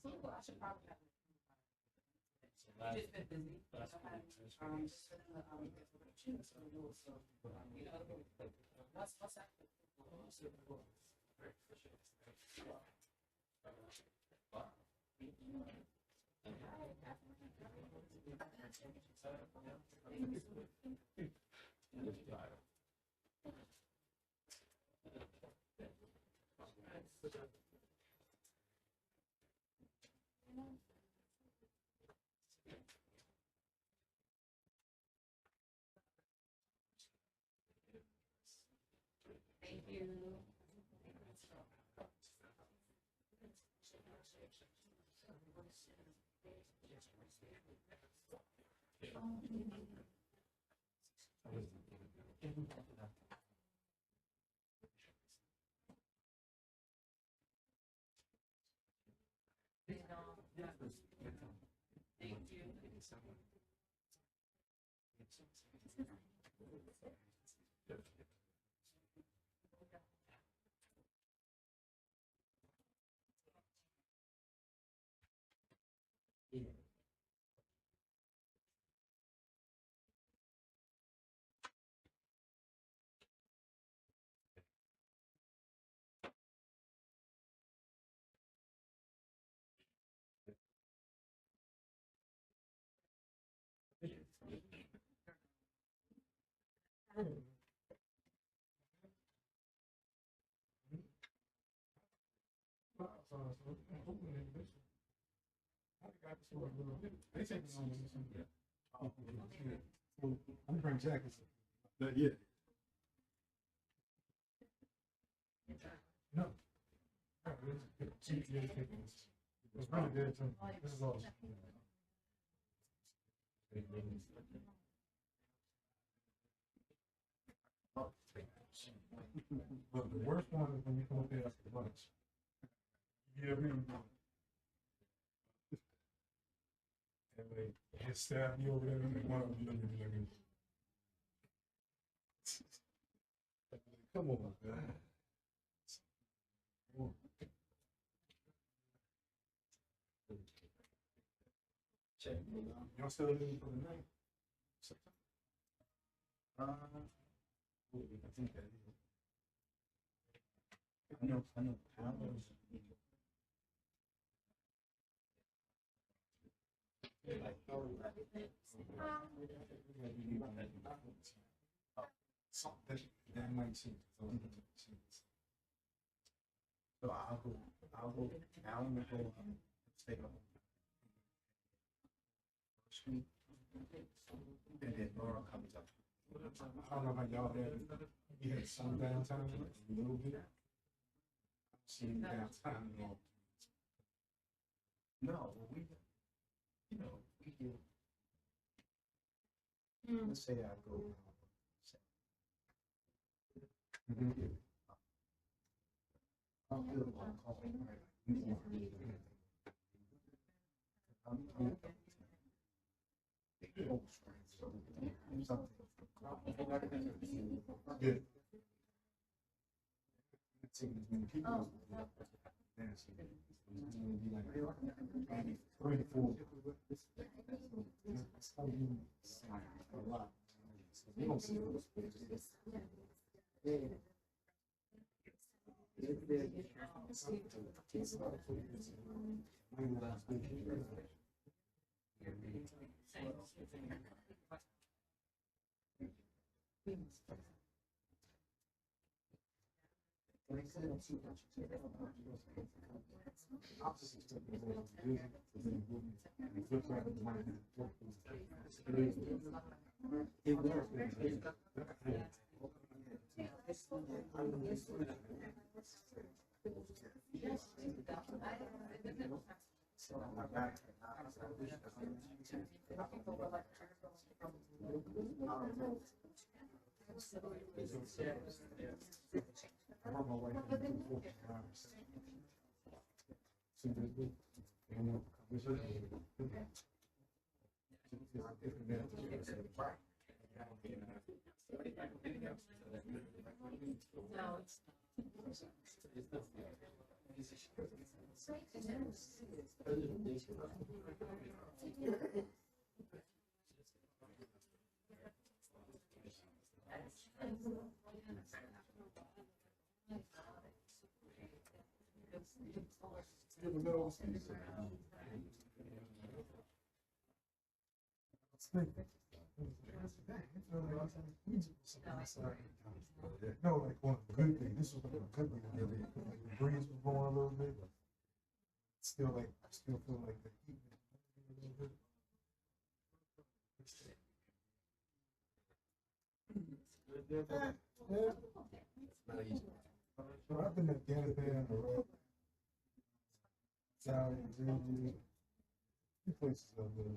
I should probably have. Just been busy. Just been in the what's that? Thank you. Thank you. I'm bringing jackets. Not yet. No. It's really good too. This is awesome. But the worst one is when you come up there after lunch. Yeah, me. And they just stab you over there and one of them looking at me. Come on, man. Come on. Check. Y'all still living for the night? I think that is. I know Palos. Like, that might change. So I'll go down the whole stay on first week, and then Laura comes up. I don't know how y'all had. You had some downtime, a little bit. See downtime. No, we do. Let's say I go. I'll feel one call. Good. Taking as many people. It's gonna be like 3 to 4. It's gonna be a lot. You don't see those. No, like one good thing. This was like a good thing. Like the breeze was going a little bit. Still like I still feel like the heat. So I've been in Afghanistan, Iraq, Saudi, Germany, two places up there.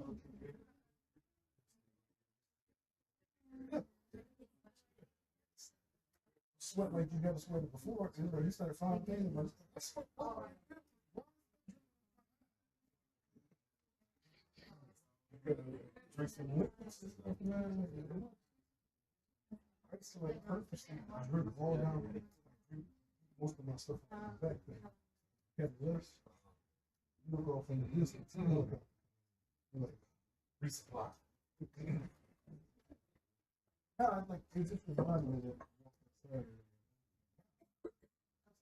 Sweat like you never sweated before. You started finding things like I sweat. Drink some liquids and stuff, man. I used to like purposely drink all down. Drink most of my stuff back then. Have less. You look off in the distance. You look like resupply. Yeah, I like it just reminded me that.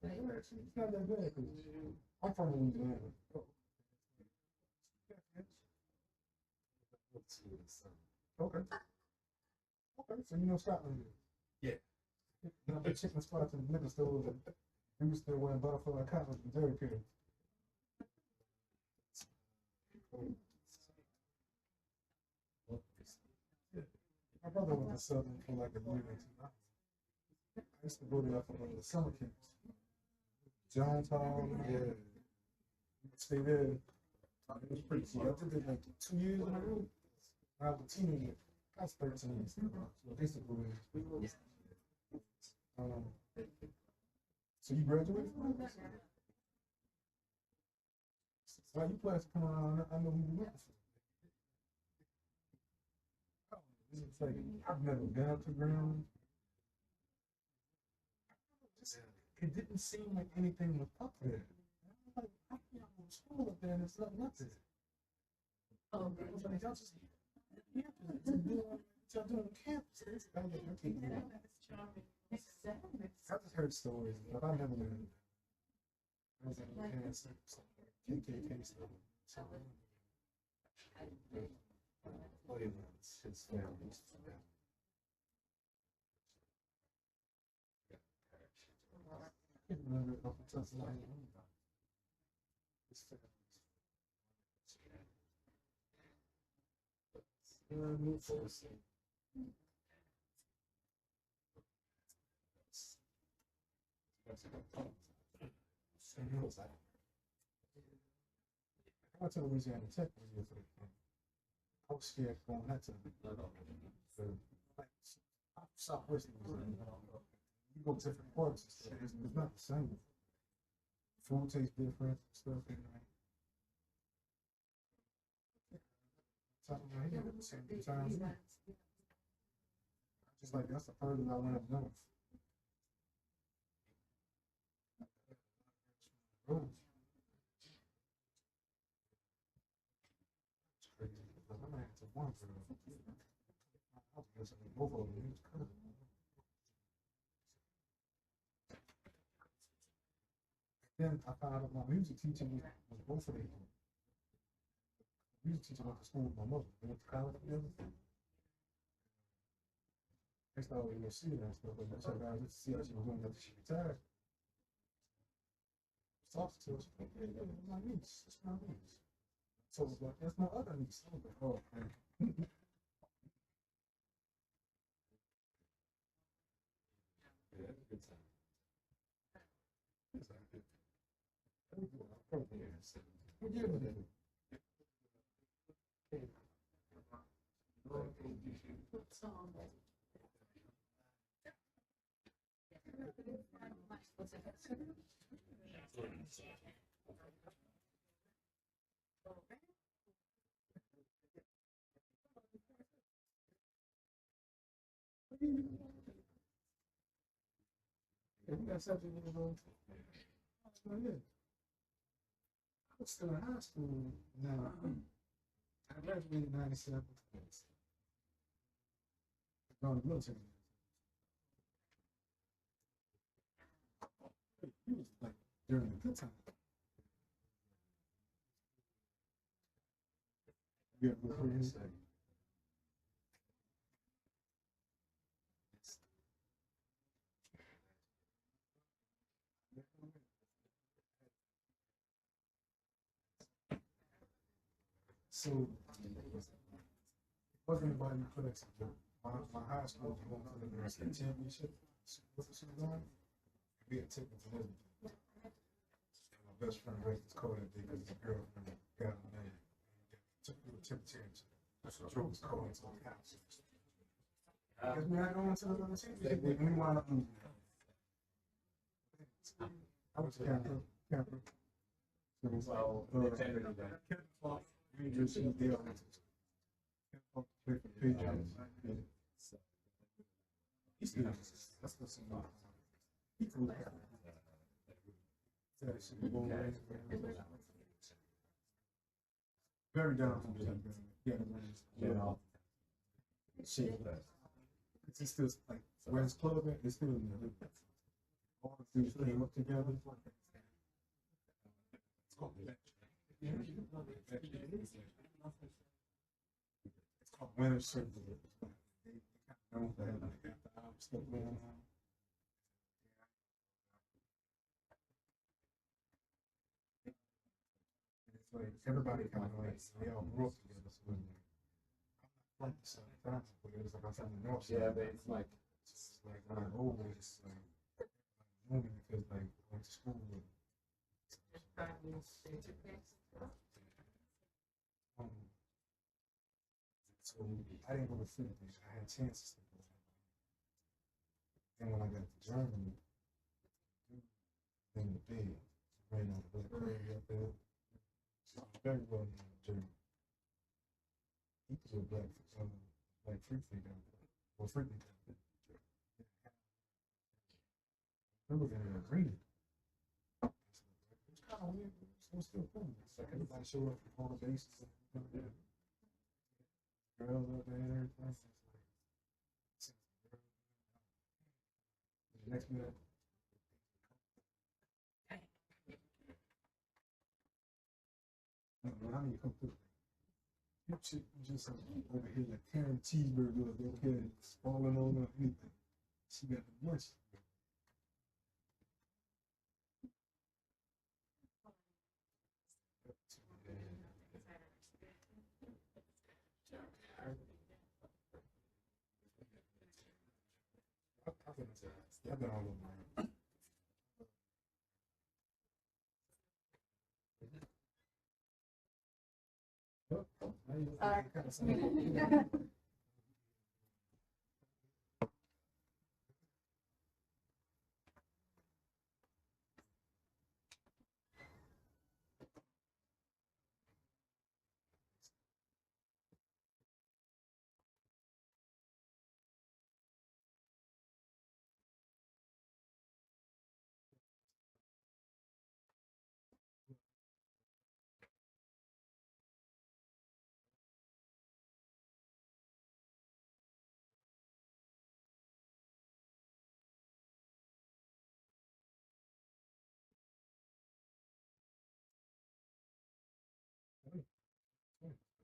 It's not that bad because I'm from Louisiana. Okay. Okay, so you know Scotland. Yeah. You know, the chicken spots and the nigga stores and we was still wearing butterfly collars and jerry curls. My brother went to Southern for like a year or two. I used to go there for the summer camps. Johnstown, yeah. Stay there. It was pretty cool. I did it like 2 years in a row. I was a teenager. I was 13. So basically, so you graduated from that? So you plans to come around? I know who you went for. It's like, I've never been up to ground. It didn't seem like anything was up there. Like, I can't go to school up there and there's nothing up there. I was like, y'all just y'all doing campus. I just heard stories, but I never knew. I was like, KKK stuff. His family. I can't remember it off the top of my head. I went to Louisiana Tech for the I was scared going that time. Like, Southwest Louisiana. You go to different parts, it's not the same. Food tastes different, stuff, and top of my head at the same time. Just like that's the furthest I went up north. Roads. It's crazy. I might have to one for both of them. It was crazy. Then I found out my music teacher was both of them. Music teacher went to school with my mother. They went to college together. Next time we were seeing that stuff, but that's how I just to see how she was doing after she retired. Talked to us, like, hey, that's my niece. That's my niece. So it was like, that's my other niece. I was like, oh, man. Yeah, that's a good time. You got something you know? That's not it. was still in high school now. I graduated in 97. I was in the military. He was like during the good time. Yeah, before you say. So it wasn't about you collection. My high school was going to the state championship. What was she doing? We had tickets and everything. And my best friend raised his coat that day because his girlfriend got him there. Took me to the championship. That's what drove his coat into the house. Because we had going to the championship. We wound up losing. I was camper. So, we just see the other. Play for the Patriots. He's good. That's what's in my. He cool. Super Bowl. Very down from the yeah. Shit. It's still like where his club at, it's still in there. All the dudes came up together. It's called winter circle. They kind of know that they got the stuff going on. It's like everybody kind of like they all grew up together. So I'm not like the same time, but it was like I'm from the north side. Yeah, but it's like when I go over, it's like moving because like I went to school with. So I didn't go to Philippines. I had chances to go. And when I got to Germany, in the bed, ran out of black crazy up there. Very well known in Germany. He was a black freak out there. Well, freaking out there. We were in agreement. It's kind of weird, but it's still cool. It's like everybody show up on the bases. Girls up there and everything. The next minute. How many come through? You just over here like tearing cheeseburger up your head, falling on her, anything. She got the munch. I've been all over.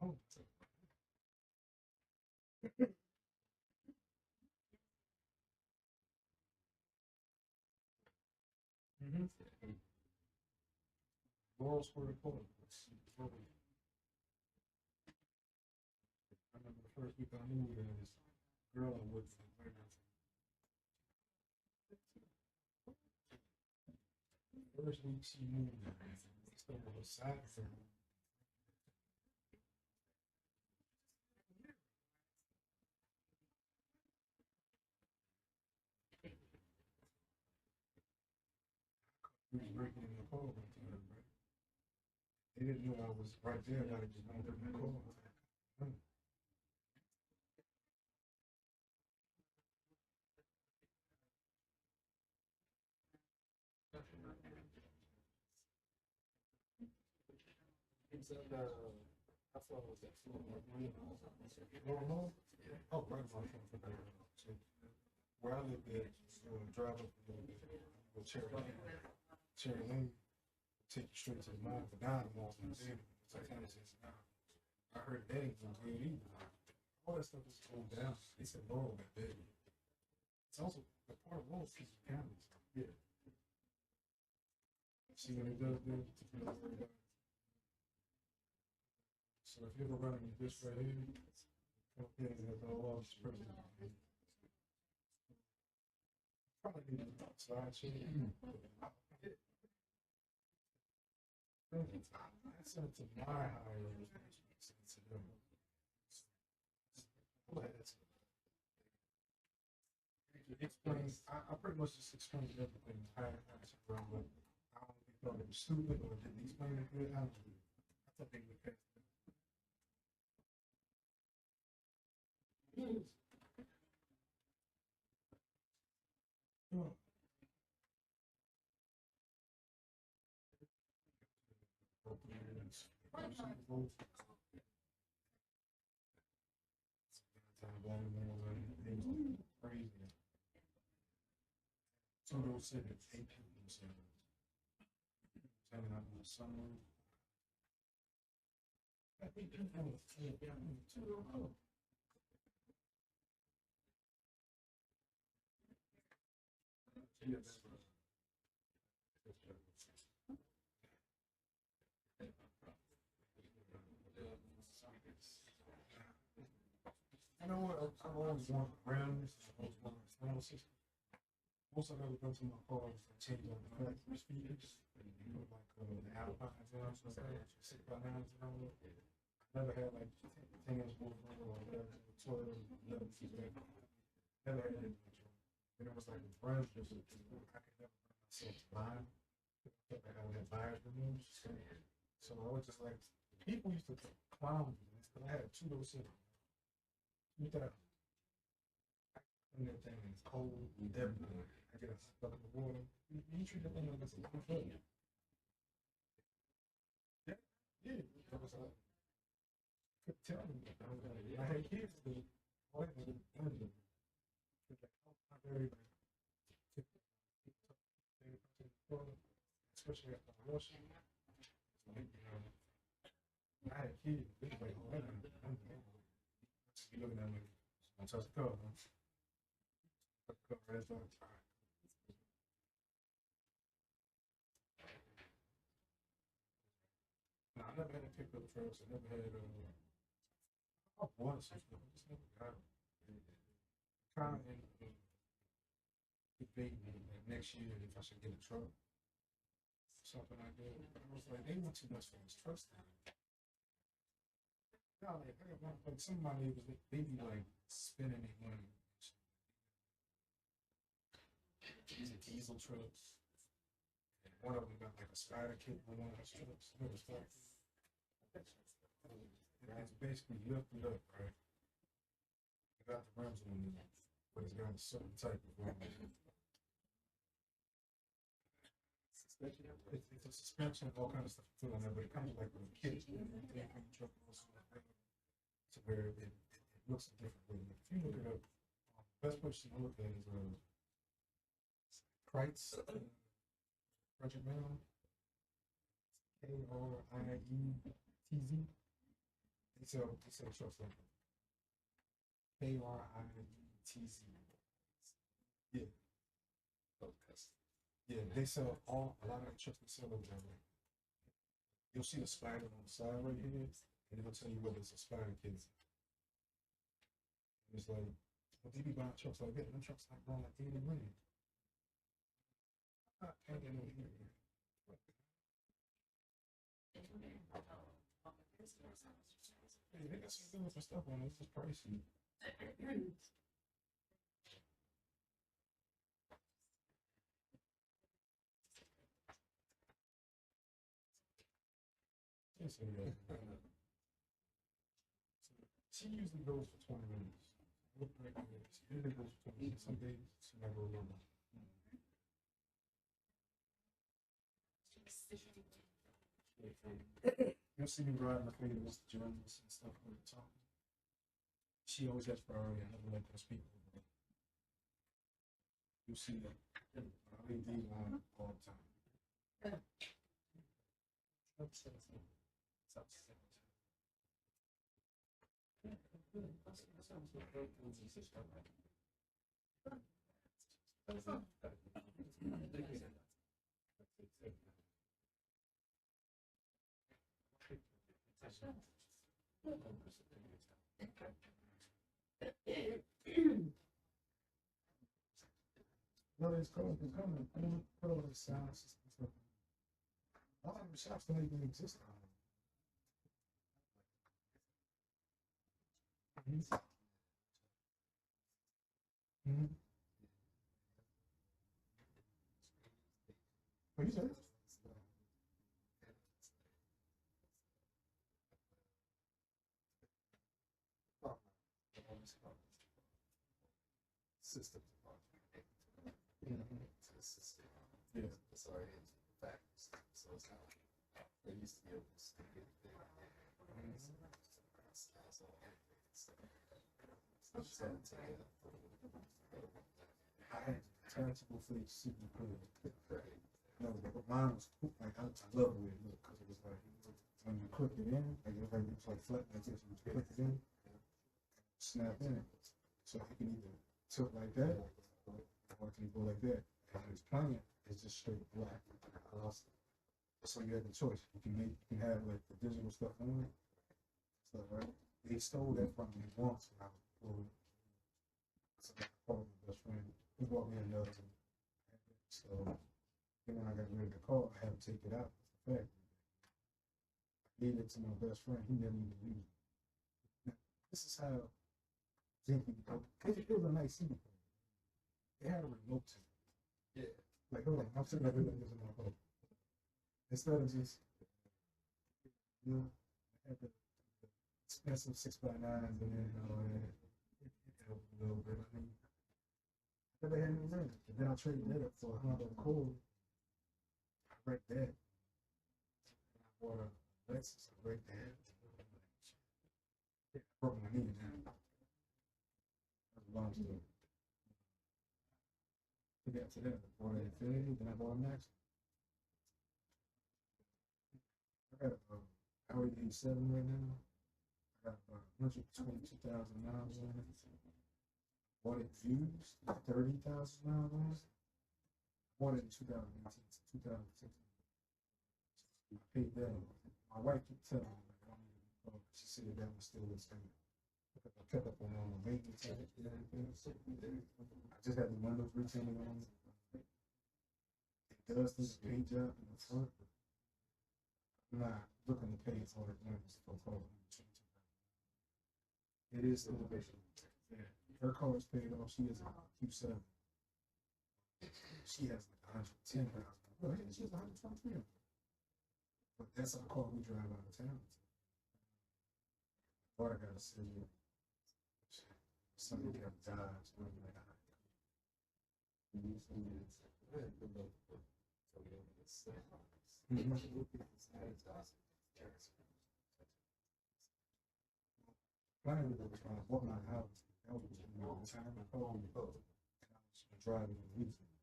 Oh. Morals for the poor. I remember the first week I moved there, this girl I worked for. First week she moved there, still on the side for her. We was breaking in the car one time, right? They didn't know I was right there, I just went up in the car. I thought it was that floor. Normal? Oh, right, so where I live at, drive up a little bit, go Cherry Lane, take you straight to the mall, but down the mall, and then it's like kind of says, nah. I heard that ain't gonna good either. All that stuff is going down. They said Laurel got bad. It's also the part of Laurel's piece of cameras. Yeah. See what it does there? So if you're running this right here, okay, that's all off person. Probably need to outside shit. I sent it to my higher to them. Explains, I pretty much just explained everything. I around, but I don't think thought it was stupid or didn't explain it good. I thought they would pass it. Oh. Crazy. 207, 8 people hanging out in the summer. I think people too. You know what? I've always wanted rims. I've always wanted sound system. Most I've ever done to my car is change on the factory speakers. You know, like the Alpines and all that. 6x9s and all that. I never had like 10-inch woofer or whatever, 12, 11 feet back. Never had it. And it was like a brand just I could never bring myself to buy them. I felt like I would have buyer's remorse. So I was just like, people used to clown me because I had a 207. 2000. And that thing is cold, definitely. I get a stuck in the water. You treat that thing like it's a little thing. Yeah, yeah. That was like, could tell me. I had kids that all that was done. I'm very like, especially after the washing. Like, you know, I had kids. They was like, oh, I'm be looking at me. I'm touch the car, man. Touch the car, that's all. No, I never had a pickup truck. I never had I wanted some stuff. I just never got it. Kind of debating like next year if I should get a truck. Something like that. I was like, they want too much for this truck stuff. Yeah, like, some of my neighbors, they be like spending their money. These are diesel trucks. And one of them got like a spider kit on one of those trucks. It was like, it's basically lifted up, right? It got the rims on it, but it's got a certain type of rim. It's a suspension, all kinds of stuff put on there, but it comes like with a kit. Truck also. So where it looks a different way. If you look it up, the best place to look at is Kreitz Project Mail. KRIETZ. They sell trucks like that. KRIETZ. Yeah. Yeah, they sell a lot of trucks that sell over there. You'll see a spider on the side right here, and it'll tell you whether it's a spider kit. And it's like, well, they be buying trucks like that, and them trucks like going like 80 grand. I'm not paying no here. Hey, they got some different stuff on it. It's just pricey. She usually goes for 20 minutes. She usually goes for 20 minutes. Some days she never remember. You'll see me riding the fleet against the journalists and stuff all the time. She always has priority. I never let those people. You see that. I leave these on all the time. Well, it's called sound system. A lot of the shops don't even exist anymore. What you say? System. Yeah. Sorry, facts. So it's not like they used to be able to stick it there. I had detachable fleet super cool. No, but mine was cool. Like I love the way it looked because it was like when you click it in, like it was like flat like this. You click it in, snap in. So you can either tilt like that, or it can go like that. And when it's playing, it's just straight black. So you have the choice. You can have like the digital stuff on it. So right, they stole that from me once when I was poor. So I called my best friend. He bought me another one. So then when I got rid of the car, I had to take it out. In fact, I gave it to my best friend. He never even used it. Now, this is how janky it was a nice CD player. It had a remote to it. Yeah. Like, hold on, I'm sitting there doing this in my phone. Instead of just, you know, I had the expensive 6x9s and then all that. It helped a little bit. I mean, I never had any money. And then I traded that up for a Honda Accord. I break that. And I bought a Lexus. I break that. Yeah, I broke my knee now. That's a long story. To get to that, I bought an Infinity, then I bought a Max. I got a Audi A7 right now. I got about 122,000 miles on it. Bought it used, 30,000 miles on it. Bought it in 2018 to 2016. I paid that. My wife kept telling me, like, I don't need a car. She said that was still expensive. I kept up on all the maintenance and everything. I just had the windows retinted on it. It does this paint job in the front. I'm not looking to pay for it when it's for car. It is still a yeah. Her car is paid off. She has a Q7. She has like 110,000. Well, yeah, she has 123. But that's our car we drive out of town. But I gotta see somebody got jobs. I'm like, Finally, when I bought my house, that was time I called me, and I was driving the weekend.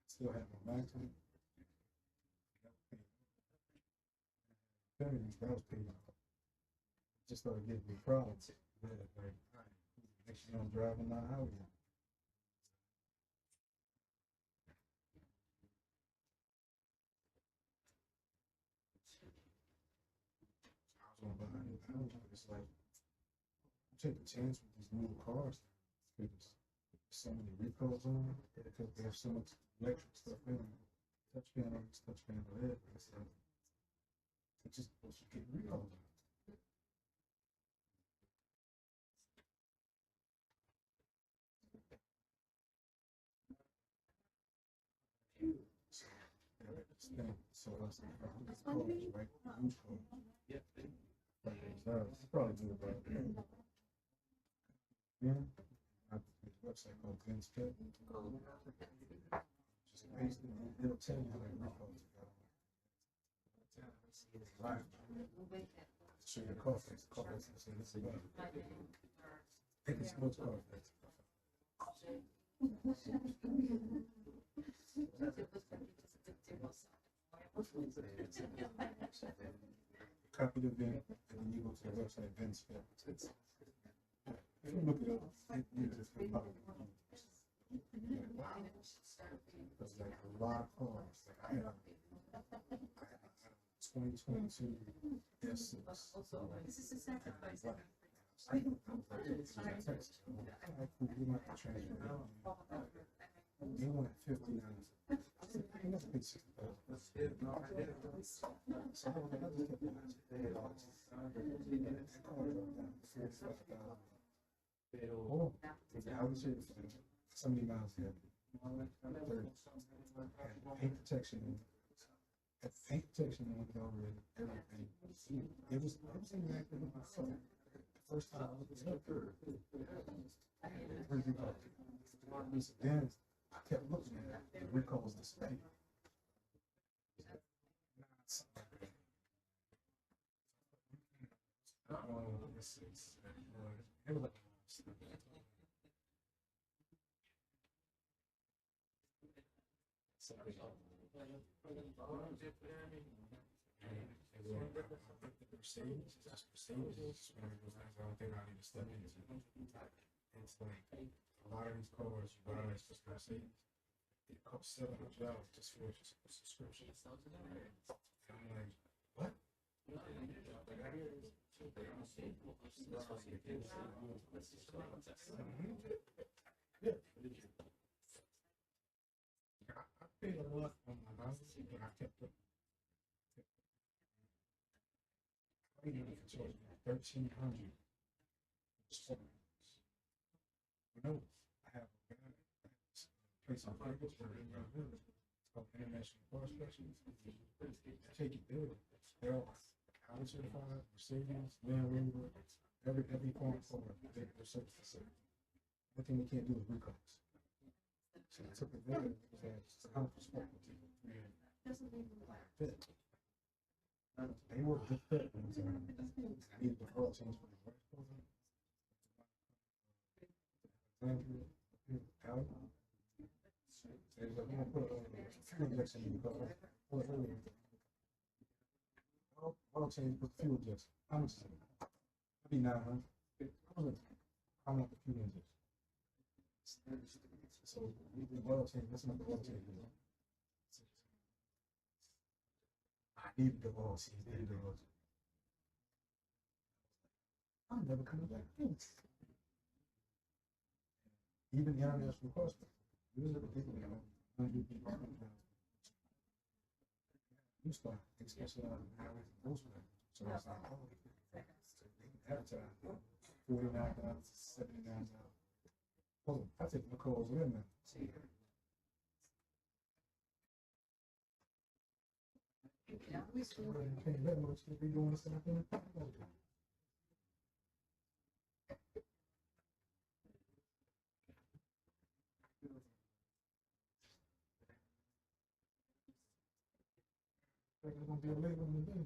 Still had my back to it. That was paid off. Just started getting me problems. Yeah, like, all right, next thing I'm driving my Audi. I was gonna buy a new house, but it's like, take a chance with these new cars because there's so many recalls on them because they have so much electric stuff in them. Touch panel, this, touch panel, that. It's like, it just supposed to get recalls on it. So it's like, it's cars, right? New cars. Yep. It's probably good about that. Yeah. I have a website called Vince Tech. Just paste it, it'll tell you how many recalls you got. Right. Show your car face. Car face. So this is what. I think it's most car face. Copy the VIN, and then you go to the website, VIN spell. If you look it up, you just can pop it. Wow. There's like a lot of cars. Like I had 2022 S6. This is a sacrifice. We might have transferred. They wanted 59. I never paid 60,000. So I was like, I just kept it. That car dropped down to 45,000. Oh, I would say so many miles ahead. 30. Paint protection. Paint protection went over everything. It was exactly what I thought. The first time I looked it up, then I kept looking at it. The recalls display. Mercedes, that's Mercedes. One of those things I don't think I need to step into. It's like a lot of these cars you buy, it's just Mercedes. It costs $700 just for a subscription. And I'm like, what? Yeah. I paid a lot on my house, but I kept it. I didn't even charge me $1,300. No, I have a place on Fredericksburg in my village. It's called International Car Specialist. Take it there. They're all Audi certified, Mercedes, Land Rover, every foreign car they're certified. One thing they can't do is recalls. So I took it there. It's a hundred percent. Fit. They were good fit. I needed the oil change for the right program. Out. There's a fuel injection in the car. Oil change with fuel injection. How much is it? That'd be 900. I want the fuel injection. So the oil change, that's not the oil change. I needed the oil change. Needed the oil change. I'm never coming back. Even the international cost. You start specializing in highways and postmen. So it's like, oh, they can advertise $49, $79. Hold on, I take my calls with him now. We still paying that much to be doing something. It's gonna be a late one today.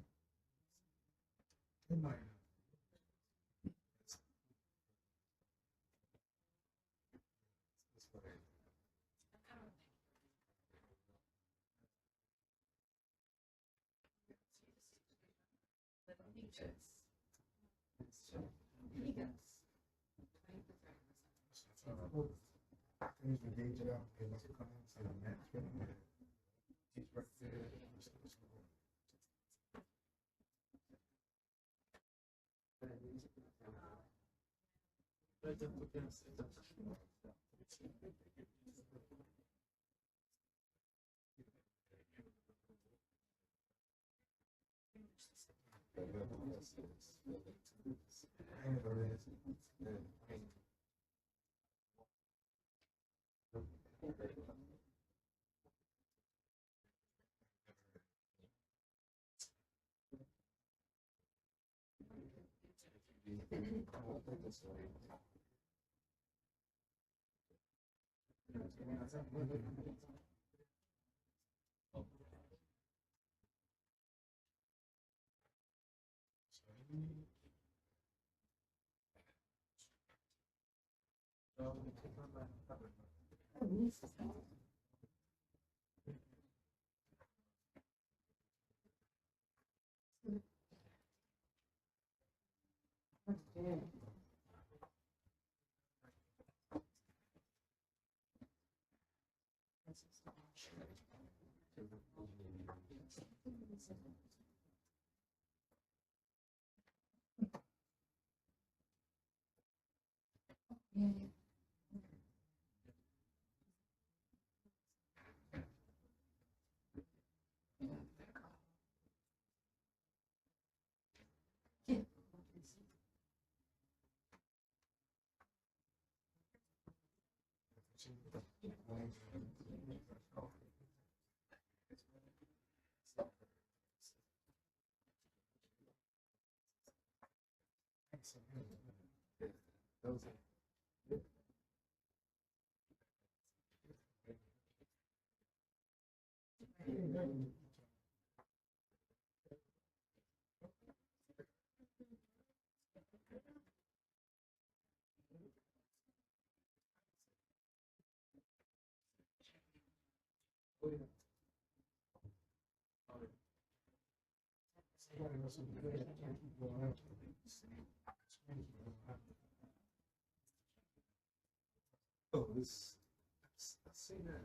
It might. I can usually gauge it out. Okay, what's coming? So the match right there. It's right there. Oh, this. I see that.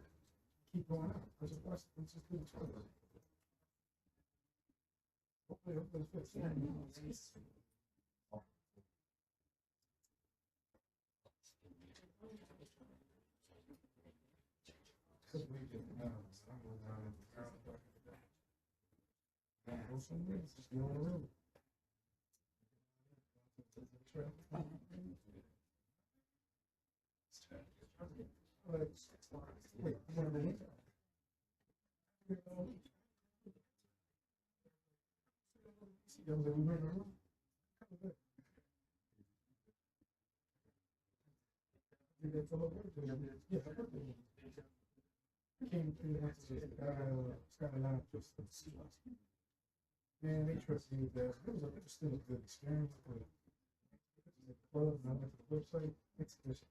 Keep going out. I just watched. Let's just do the toilet. Hopefully it's fixed. Just go on the road. Wait, I'm gonna be. Man, they trust me there. It was still a good experience, but the club and I went to the website, it's just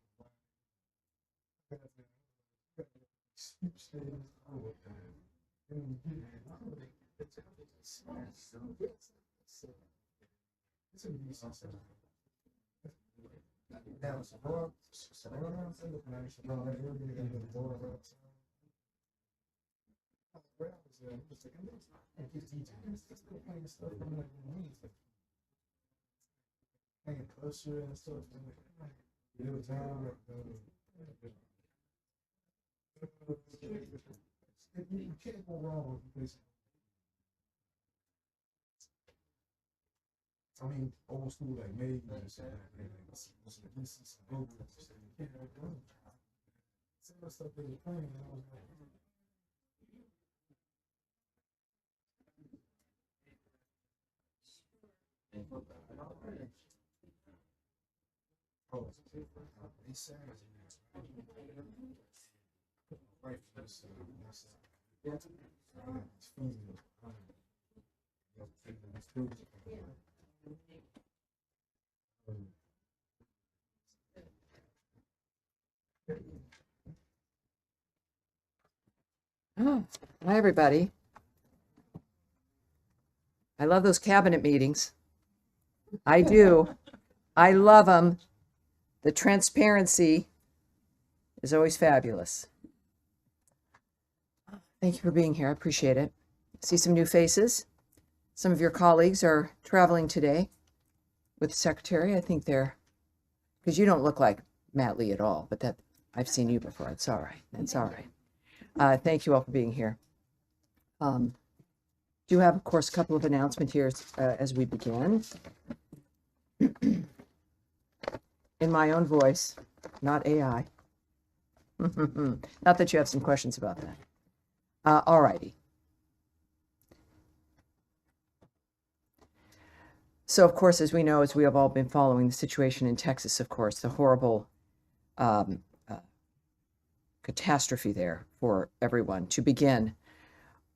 now it's a lot. Playing closer and stuff. You can't go wrong with this. I mean, old school like maybe some of the stuff they were playing, I was like, oh, it's sad. Right for this, it's feasible. Oh, hi, everybody. I love those cabinet meetings. I do. I love them. The transparency is always fabulous. Thank you for being here. I appreciate it. See some new faces. Some of your colleagues are traveling today with the secretary. I think they're, because you don't look like Matt Lee at all, but that I've seen you before. It's all right. It's all right. Thank you all for being here. Do have, of course, a couple of announcements here as we begin. In my own voice, not AI. Not that you have some questions about that. All righty. So, of course, as we know, as we have all been following the situation in Texas, of course, the horrible catastrophe there for everyone. To begin,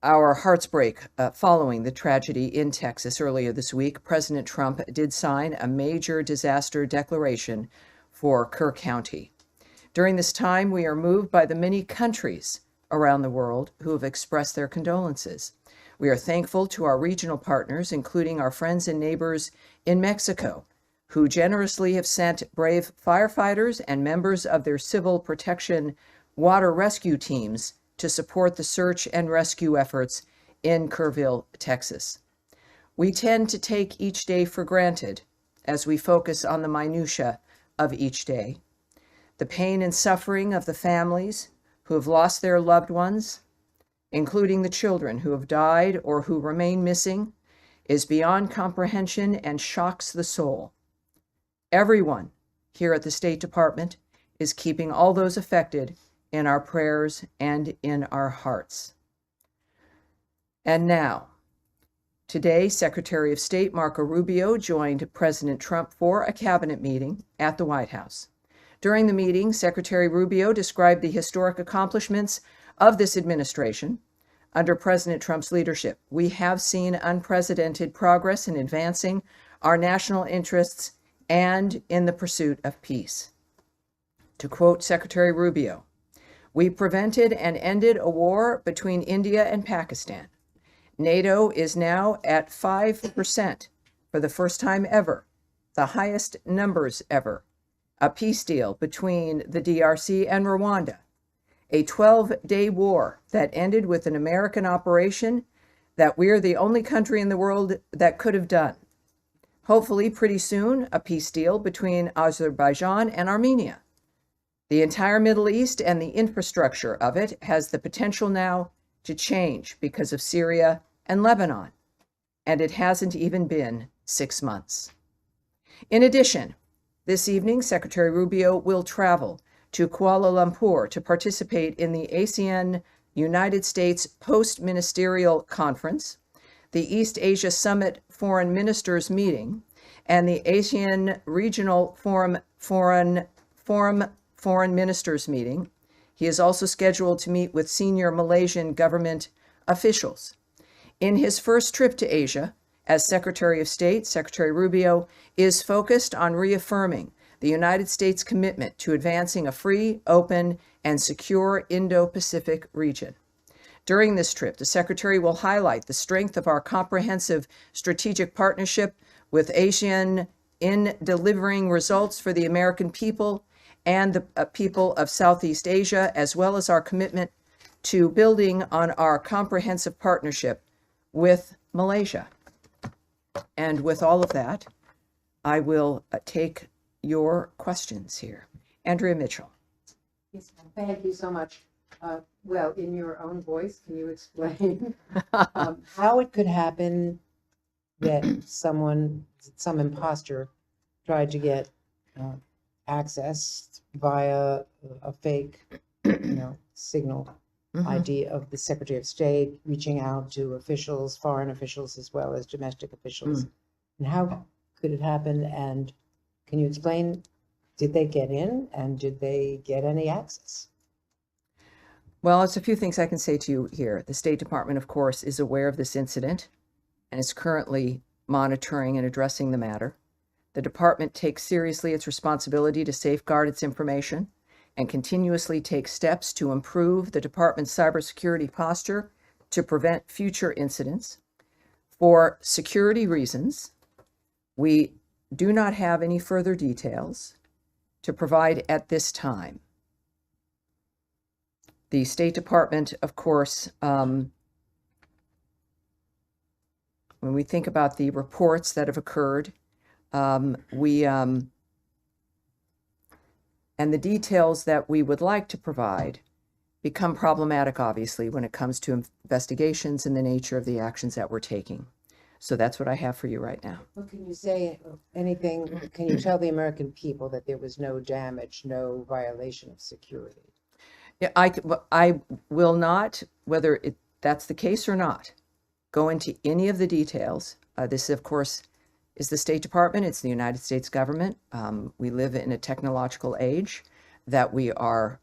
our hearts break following the tragedy in Texas earlier this week. President Trump did sign a major disaster declaration for Kerr County. During this time, we are moved by the many countries around the world who have expressed their condolences. We are thankful to our regional partners, including our friends and neighbors in Mexico, who generously have sent brave firefighters and members of their civil protection water rescue teams to support the search and rescue efforts in Kerrville, Texas. We tend to take each day for granted as we focus on the minutia of each day. The pain and suffering of the families who have lost their loved ones, including the children who have died or who remain missing, is beyond comprehension and shocks the soul. Everyone here at the State Department is keeping all those affected in our prayers and in our hearts. And now, today, Secretary of State Marco Rubio joined President Trump for a cabinet meeting at the White House. During the meeting, Secretary Rubio described the historic accomplishments of this administration under President Trump's leadership. We have seen unprecedented progress in advancing our national interests and in the pursuit of peace. To quote Secretary Rubio, "We prevented and ended a war between India and Pakistan. NATO is now at 5% for the first time ever, the highest numbers ever. A peace deal between the DRC and Rwanda. A 12-day war that ended with an American operation that we're the only country in the world that could have done. Hopefully, pretty soon, a peace deal between Azerbaijan and Armenia. The entire Middle East and the infrastructure of it has the potential now to change because of Syria and Lebanon, and it hasn't even been 6 months." In addition, this evening, Secretary Rubio will travel to Kuala Lumpur to participate in the ASEAN United States Post-Ministerial Conference, the East Asia Summit Foreign Ministers Meeting, and the ASEAN Regional Foreign Ministers Meeting. He is also scheduled to meet with senior Malaysian government officials. In his first trip to Asia as Secretary of State, Secretary Rubio is focused on reaffirming the United States' commitment to advancing a free, open, and secure Indo-Pacific region. During this trip, the Secretary will highlight the strength of our comprehensive strategic partnership with ASEAN in delivering results for the American people and the people of Southeast Asia, as well as our commitment to building on our comprehensive partnership with Malaysia. And with all of that, I will take your questions here. Andrea Mitchell. Yes, ma'am. Thank you so much. Well, in your own voice, can you explain how it could happen that some imposter tried to get access via a fake, signal ID of the Secretary of State, reaching out to officials, foreign officials, as well as domestic officials? And how could it happen? And can you explain, did they get in and did they get any access? Well, it's a few things I can say to you here. The State Department, of course, is aware of this incident and is currently monitoring and addressing the matter. The department takes seriously its responsibility to safeguard its information and continuously takes steps to improve the department's cybersecurity posture to prevent future incidents. For security reasons, we do not have any further details to provide at this time. The State Department, of course, when we think about the reports that have occurred, and the details that we would like to provide become problematic, obviously, when it comes to investigations and the nature of the actions that we're taking. So that's what I have for you right now. Well, can you say anything, can you tell the American people that there was no damage, no violation of security? Yeah, I will not, whether that's the case or not, go into any of the details. This, of course, is the State Department. It's the United States government. We live in a technological age that we are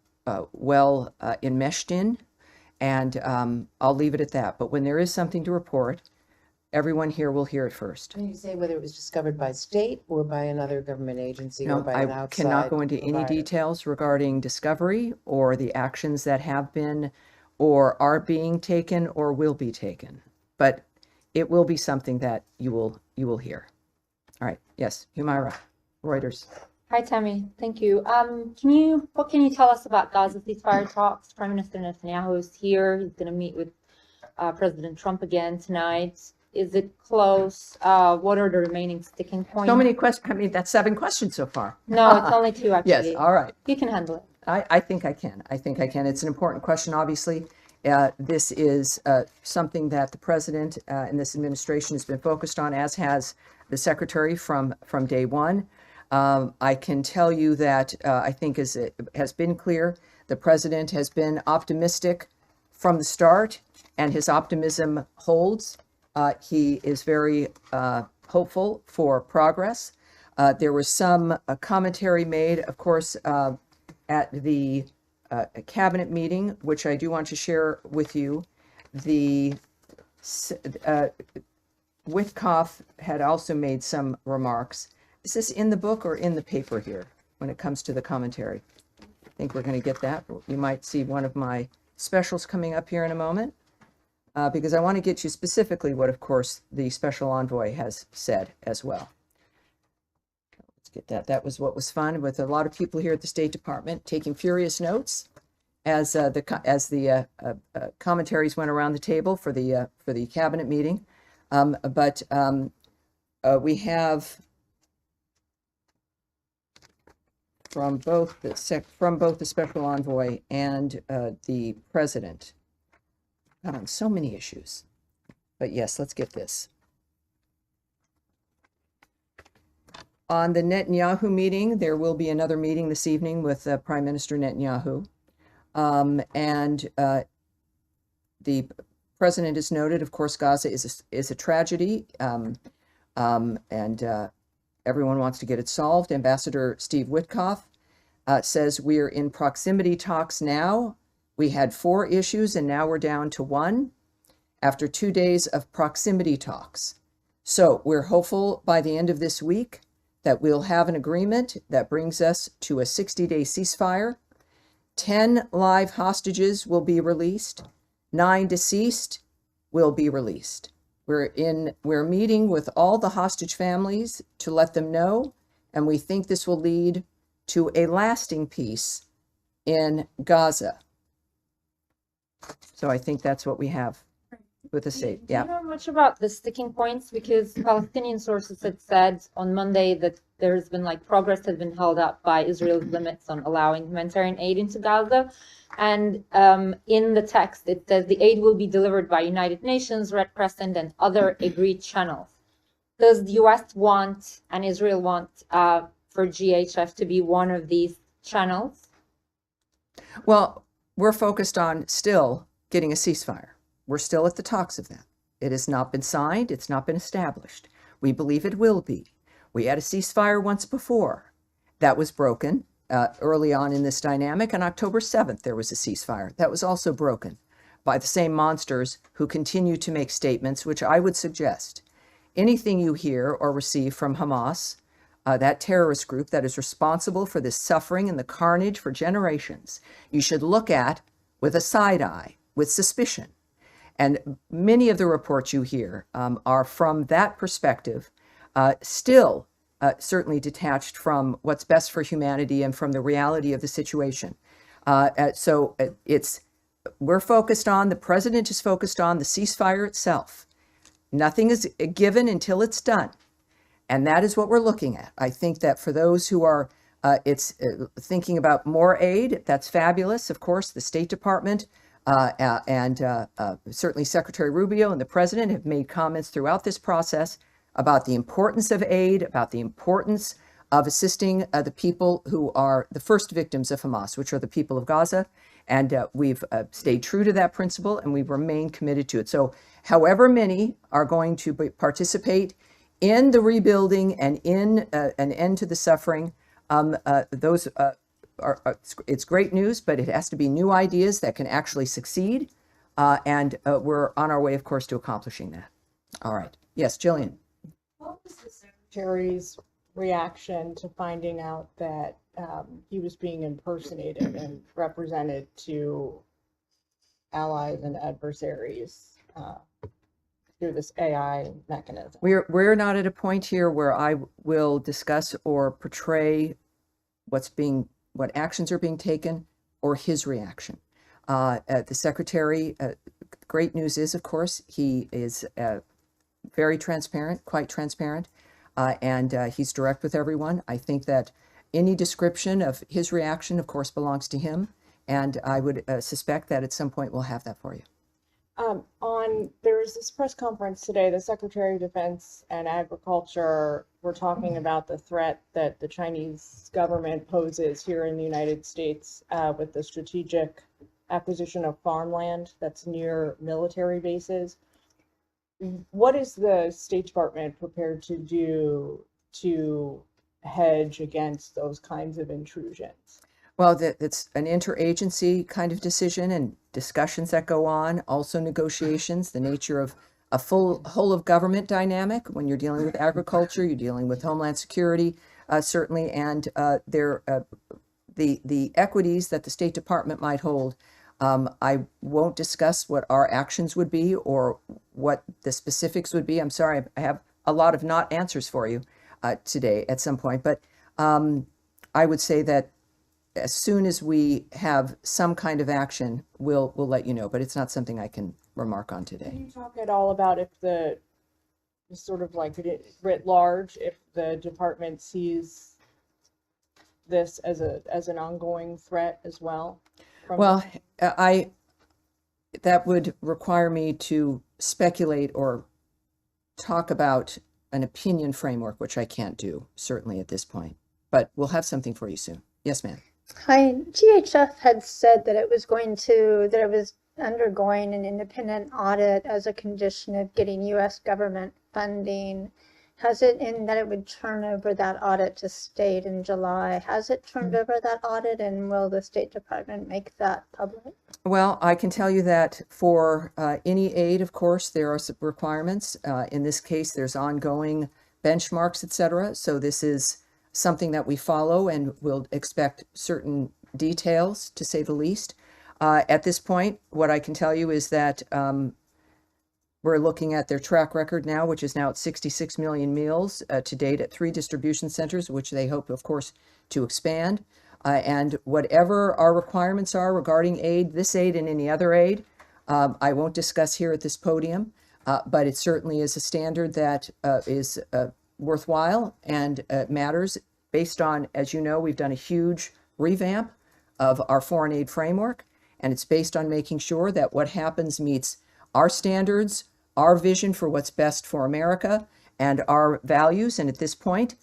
well enmeshed in, and I'll leave it at that. But when there is something to report, everyone here will hear it first. Can you say whether it was discovered by state or by another government agency or No, by an I outside cannot go into any provider? details regarding discovery or the actions that have been or are being taken or will be taken. But it will be something that you will hear. All right. Yes, Humaira, Reuters. Hi, Tammy. Thank you. What can you tell us about Gaza ceasefire talks? Prime Minister Netanyahu is here. He's going to meet with President Trump again tonight. Is it close? What are the remaining sticking points? So many questions. I mean, that's 7 questions so far. No, it's only 2 actually. Yes. All right. You can handle it. I think I can. I think I can. It's an important question, obviously. This is something that the president and this administration has been focused on, as has the secretary from day one. I can tell you that I think, as it has been clear, the president has been optimistic from the start, and his optimism holds. He is very hopeful for progress. There was some commentary made, of course, at the cabinet meeting, which I do want to share with you. The Witkoff had also made some remarks. Is this in the book or in the paper here when it comes to the commentary? I think we're going to get that. You might see one of my specials coming up here in a moment, because I want to get you specifically what, of course, the special envoy has said as well. Let's get that. That was what was fun, with a lot of people here at the State Department taking furious notes as the commentaries went around the table for the cabinet meeting. But we have from both the special envoy and the president on so many issues. But yes, let's get this. On the Netanyahu meeting, there will be another meeting this evening with Prime Minister Netanyahu. And the president has noted, of course, Gaza is a tragedy, and everyone wants to get it solved. Ambassador Steve Witkoff says we're in proximity talks now. We had 4 issues and now we're down to 1 after 2 days of proximity talks. So we're hopeful by the end of this week that we'll have an agreement that brings us to a 60-day ceasefire. 10 live hostages will be released. 9 deceased will be released. We're meeting with all the hostage families to let them know, and we think this will lead to a lasting peace in Gaza. So I think that's what we have with the state. Do Yeah. you know much about the sticking points? Because Palestinian sources had said on Monday that there's been progress has been held up by Israel's limits on allowing humanitarian aid into Gaza. And in the text, it says the aid will be delivered by United Nations, Red Crescent, and other agreed channels. Does the U.S. want and Israel want for GHF to be one of these channels? Well, we're focused on still getting a ceasefire. We're still at the talks of that. It has not been signed. It's not been established. We believe it will be. We had a ceasefire once before. That was broken early on in this dynamic. On October 7th, there was a ceasefire. That was also broken by the same monsters who continue to make statements, which I would suggest anything you hear or receive from Hamas, that terrorist group that is responsible for this suffering and the carnage for generations, you should look at with a side eye, with suspicion. And many of the reports you hear are from that perspective, still certainly detached from what's best for humanity and from the reality of the situation. So we're focused on, the president is focused on the ceasefire itself. Nothing is given until it's done. And that is what we're looking at. I think that for those who are thinking about more aid, that's fabulous. Of course, the State Department and certainly Secretary Rubio and the president have made comments throughout this process about the importance of aid, about the importance of assisting the people who are the first victims of Hamas, which are the people of Gaza. And we've stayed true to that principle, and we remain committed to it. So however many are going to participate in the rebuilding and in an end to the suffering, it's great news, but it has to be new ideas that can actually succeed. And we're on our way, of course, to accomplishing that. All right. Yes, Jillian. What was the Secretary's reaction to finding out that he was being impersonated and represented to allies and adversaries through this AI mechanism? We're not at a point here where I will discuss or portray what actions are being taken or his reaction. The secretary, great news is, of course, he is very transparent, quite transparent, and he's direct with everyone. I think that any description of his reaction, of course, belongs to him, and I would suspect that at some point we'll have that for you. There was this press conference today, the Secretary of Defense and Agriculture were talking about the threat that the Chinese government poses here in the United States with the strategic acquisition of farmland that's near military bases. What is the State Department prepared to do to hedge against those kinds of intrusions? Well, it's an interagency kind of decision and discussions that go on, also negotiations, the nature of a whole of government dynamic. When you're dealing with agriculture, you're dealing with Homeland Security, certainly, and the equities that the State Department might hold. I won't discuss what our actions would be or what the specifics would be. I'm sorry, I have a lot of not answers for you today at some point, but I would say that as soon as we have some kind of action, we'll let you know, but it's not something I can remark on today. Can you talk at all about if the sort of like writ large, if the department sees this as an ongoing threat as well? Well, that would require me to speculate or talk about an opinion framework, which I can't do certainly at this point, but we'll have something for you soon. Yes, ma'am. Hi, GHF had said that it was undergoing an independent audit as a condition of getting U.S. government funding. Has it, in that it would turn over that audit to state in July? Has it turned over that audit, and will the State Department make that public? Well, I can tell you that for any aid, of course, there are some requirements. In this case, there's ongoing benchmarks, et cetera. So this is something that we follow and will expect certain details, to say the least. At this point, what I can tell you is that we're looking at their track record now, which is now at 66 million meals to date at 3 distribution centers, which they hope, of course, to expand. And whatever our requirements are regarding aid, this aid and any other aid, I won't discuss here at this podium, but it certainly is a standard that is worthwhile and matters based on, as you know, we've done a huge revamp of our foreign aid framework, and it's based on making sure that what happens meets our standards, our vision for what's best for America, and our values. And at this point,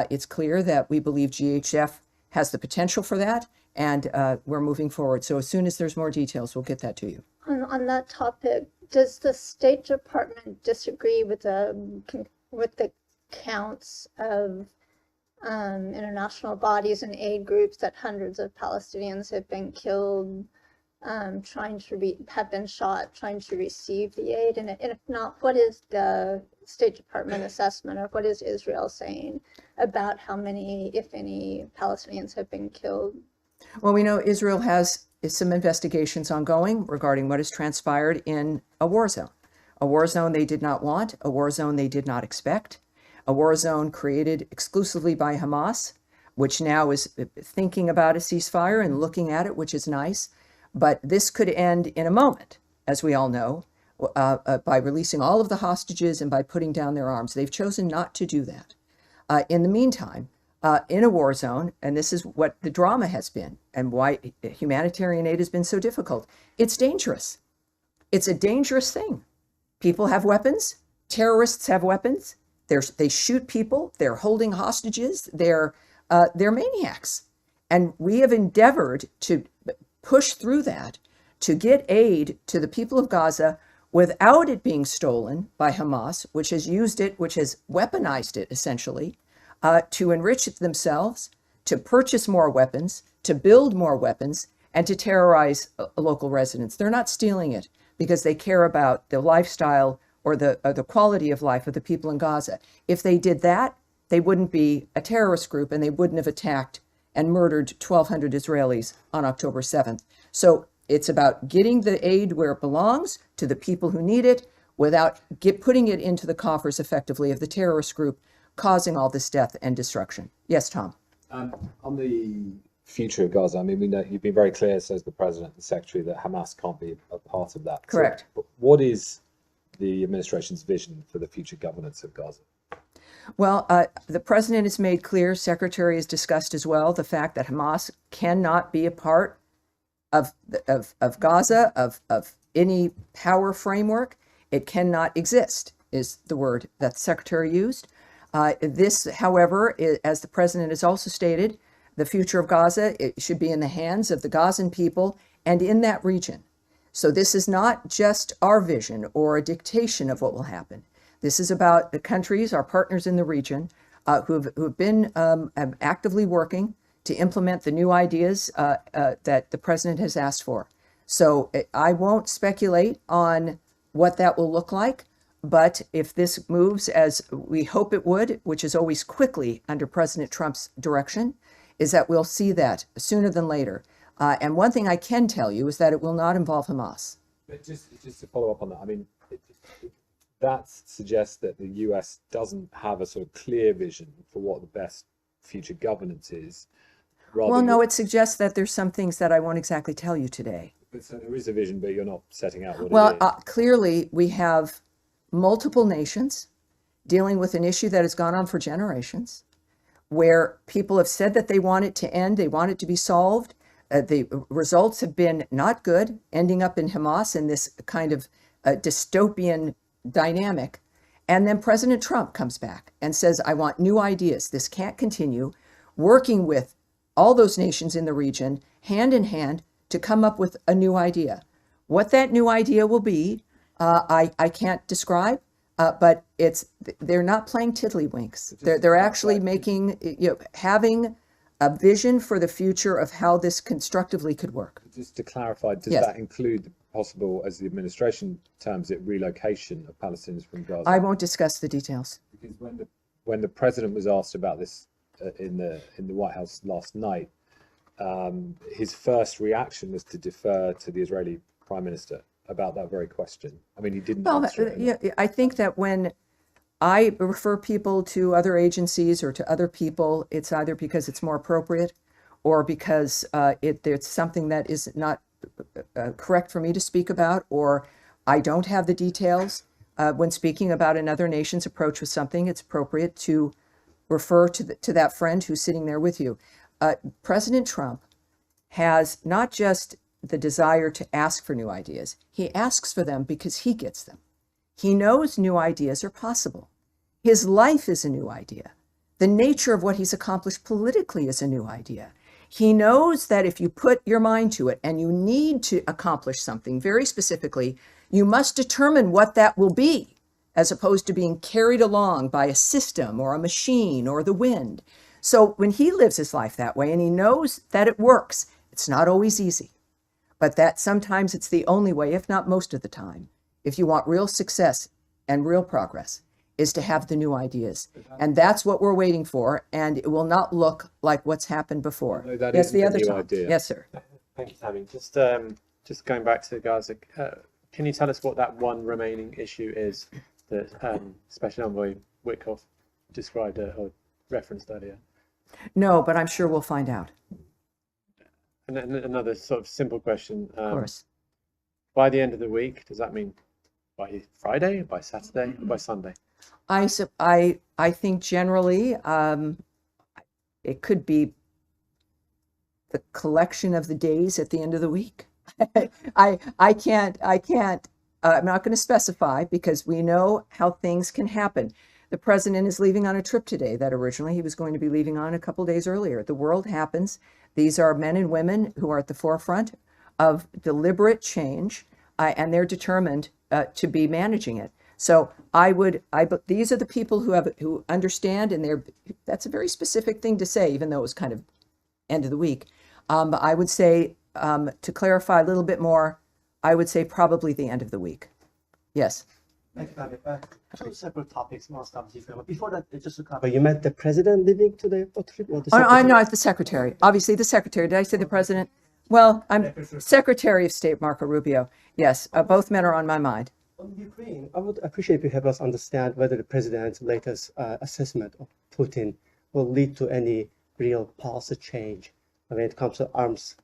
it's clear that we believe GHF has the potential for that, and we're moving forward. So as soon as there's more details, we'll get that to you. On that topic, does the State Department disagree with the counts of international bodies and aid groups that hundreds of Palestinians have been killed, have been shot trying to receive the aid? And if not, what is the State Department assessment, or what is Israel saying about how many, if any, Palestinians have been killed? Well, we know Israel has some investigations ongoing regarding what has transpired in a war zone they did not want, a war zone they did not expect, a war zone created exclusively by Hamas, which now is thinking about a ceasefire and looking at it, which is nice. But this could end in a moment, as we all know, by releasing all of the hostages and by putting down their arms. They've chosen not to do that. In the meantime, in a war zone, and this is what the drama has been and why humanitarian aid has been so difficult, it's dangerous. It's a dangerous thing. People have weapons. Terrorists have weapons. They shoot people. They're holding hostages. They're maniacs. And we have endeavored to push through that to get aid to the people of Gaza without it being stolen by Hamas, which has used it, which has weaponized it essentially, to enrich themselves, to purchase more weapons, to build more weapons, and to terrorize local residents. They're not stealing it because they care about the lifestyle or the quality of life of the people in Gaza. If they did that, they wouldn't be a terrorist group and they wouldn't have attacked and murdered 1,200 Israelis on October 7th. So it's about getting the aid where it belongs to the people who need it without putting it into the coffers effectively of the terrorist group causing all this death and destruction. Yes, Tom. On the future of Gaza, I mean, we know you've been very clear, says the president and the secretary, that Hamas can't be a part of that. Correct. So, what is the administration's vision for the future governance of Gaza? Well, the president has made clear, secretary has discussed as well, the fact that Hamas cannot be a part of Gaza, of any power framework. It cannot exist, is the word that the secretary used. This, however, as the president has also stated, the future of Gaza, it should be in the hands of the Gazan people and in that region. So this is not just our vision or a dictation of what will happen. This is about the countries, our partners in the region, who've been actively working to implement the new ideas that the president has asked for. So I won't speculate on what that will look like, but if this moves as we hope it would, which is always quickly under President Trump's direction, is that we'll see that sooner than later. And one thing I can tell you is that it will not involve Hamas. But just to follow up on that, I mean, that suggests that the US doesn't have a sort of clear vision for what the best future governance is. Well, no, it suggests that there's some things that I won't exactly tell you today. But so there is a vision, but you're not setting out what Well, it is. clearly we have multiple nations dealing with an issue that has gone on for generations, where people have said that they want it to end, they want it to be solved. The results have been not good, ending up in Hamas in this kind of dystopian dynamic. And then President Trump comes back and says, I want new ideas. This can't continue. Working with all those nations in the region, hand in hand, to come up with a new idea. What that new idea will be, I can't describe, but they're not playing tiddlywinks. They're actually making, having a vision for the future of how this constructively could work. Just to clarify, does Yes. that include the possible, as the administration terms it, relocation of Palestinians from Gaza? I won't discuss the details. Because when the president was asked about this in the White House last night, his first reaction was to defer to the Israeli Prime Minister about that very question. I mean, he didn't answer it. Yeah, I think that when I refer people to other agencies or to other people, it's either because it's more appropriate or because it's something that is not correct for me to speak about, or I don't have the details. When speaking about another nation's approach with something, it's appropriate to refer to that friend who's sitting there with you. President Trump has not just the desire to ask for new ideas, he asks for them because he gets them. He knows new ideas are possible. His life is a new idea. The nature of what he's accomplished politically is a new idea. He knows that if you put your mind to it and you need to accomplish something very specifically, you must determine what that will be, as opposed to being carried along by a system or a machine or the wind. So when he lives his life that way and he knows that it works, it's not always easy, but that sometimes it's the only way, if not most of the time, if you want real success and real progress, is to have the new ideas. And that's what we're waiting for, and it will not look like what's happened before. No, that Yes, isn't the a other new time. idea. Yes, sir. Thank you, Tammy. Just going back to Gaza, can you tell us what that one remaining issue is that Special Envoy Witkoff described or referenced earlier? No, but I'm sure we'll find out. And then another sort of simple question. Of course. By the end of the week, does that mean by Friday, by Saturday, or by Sunday? I think generally it could be the collection of the days at the end of the week. I'm not going to specify because we know how things can happen. The president is leaving on a trip today that originally he was going to be leaving on a couple days earlier. The world happens. These are men and women who are at the forefront of deliberate change, and they're determined to be managing it. So these are the people who understand, and that's a very specific thing to say, even though it was kind of end of the week. But I would say, to clarify a little bit more, I would say probably the end of the week. Yes. Thank you, Tommy. Two separate topics, most obviously. But before that, just to cover, you met the president leaving today for trip or the I'm not the secretary. Obviously, the secretary. Did I say the president? Well, I'm Secretary of State Marco Rubio. Yes, both men are on my mind. On Ukraine, I would appreciate if you help us understand whether the president's latest assessment of Putin will lead to any real policy change when it comes to arms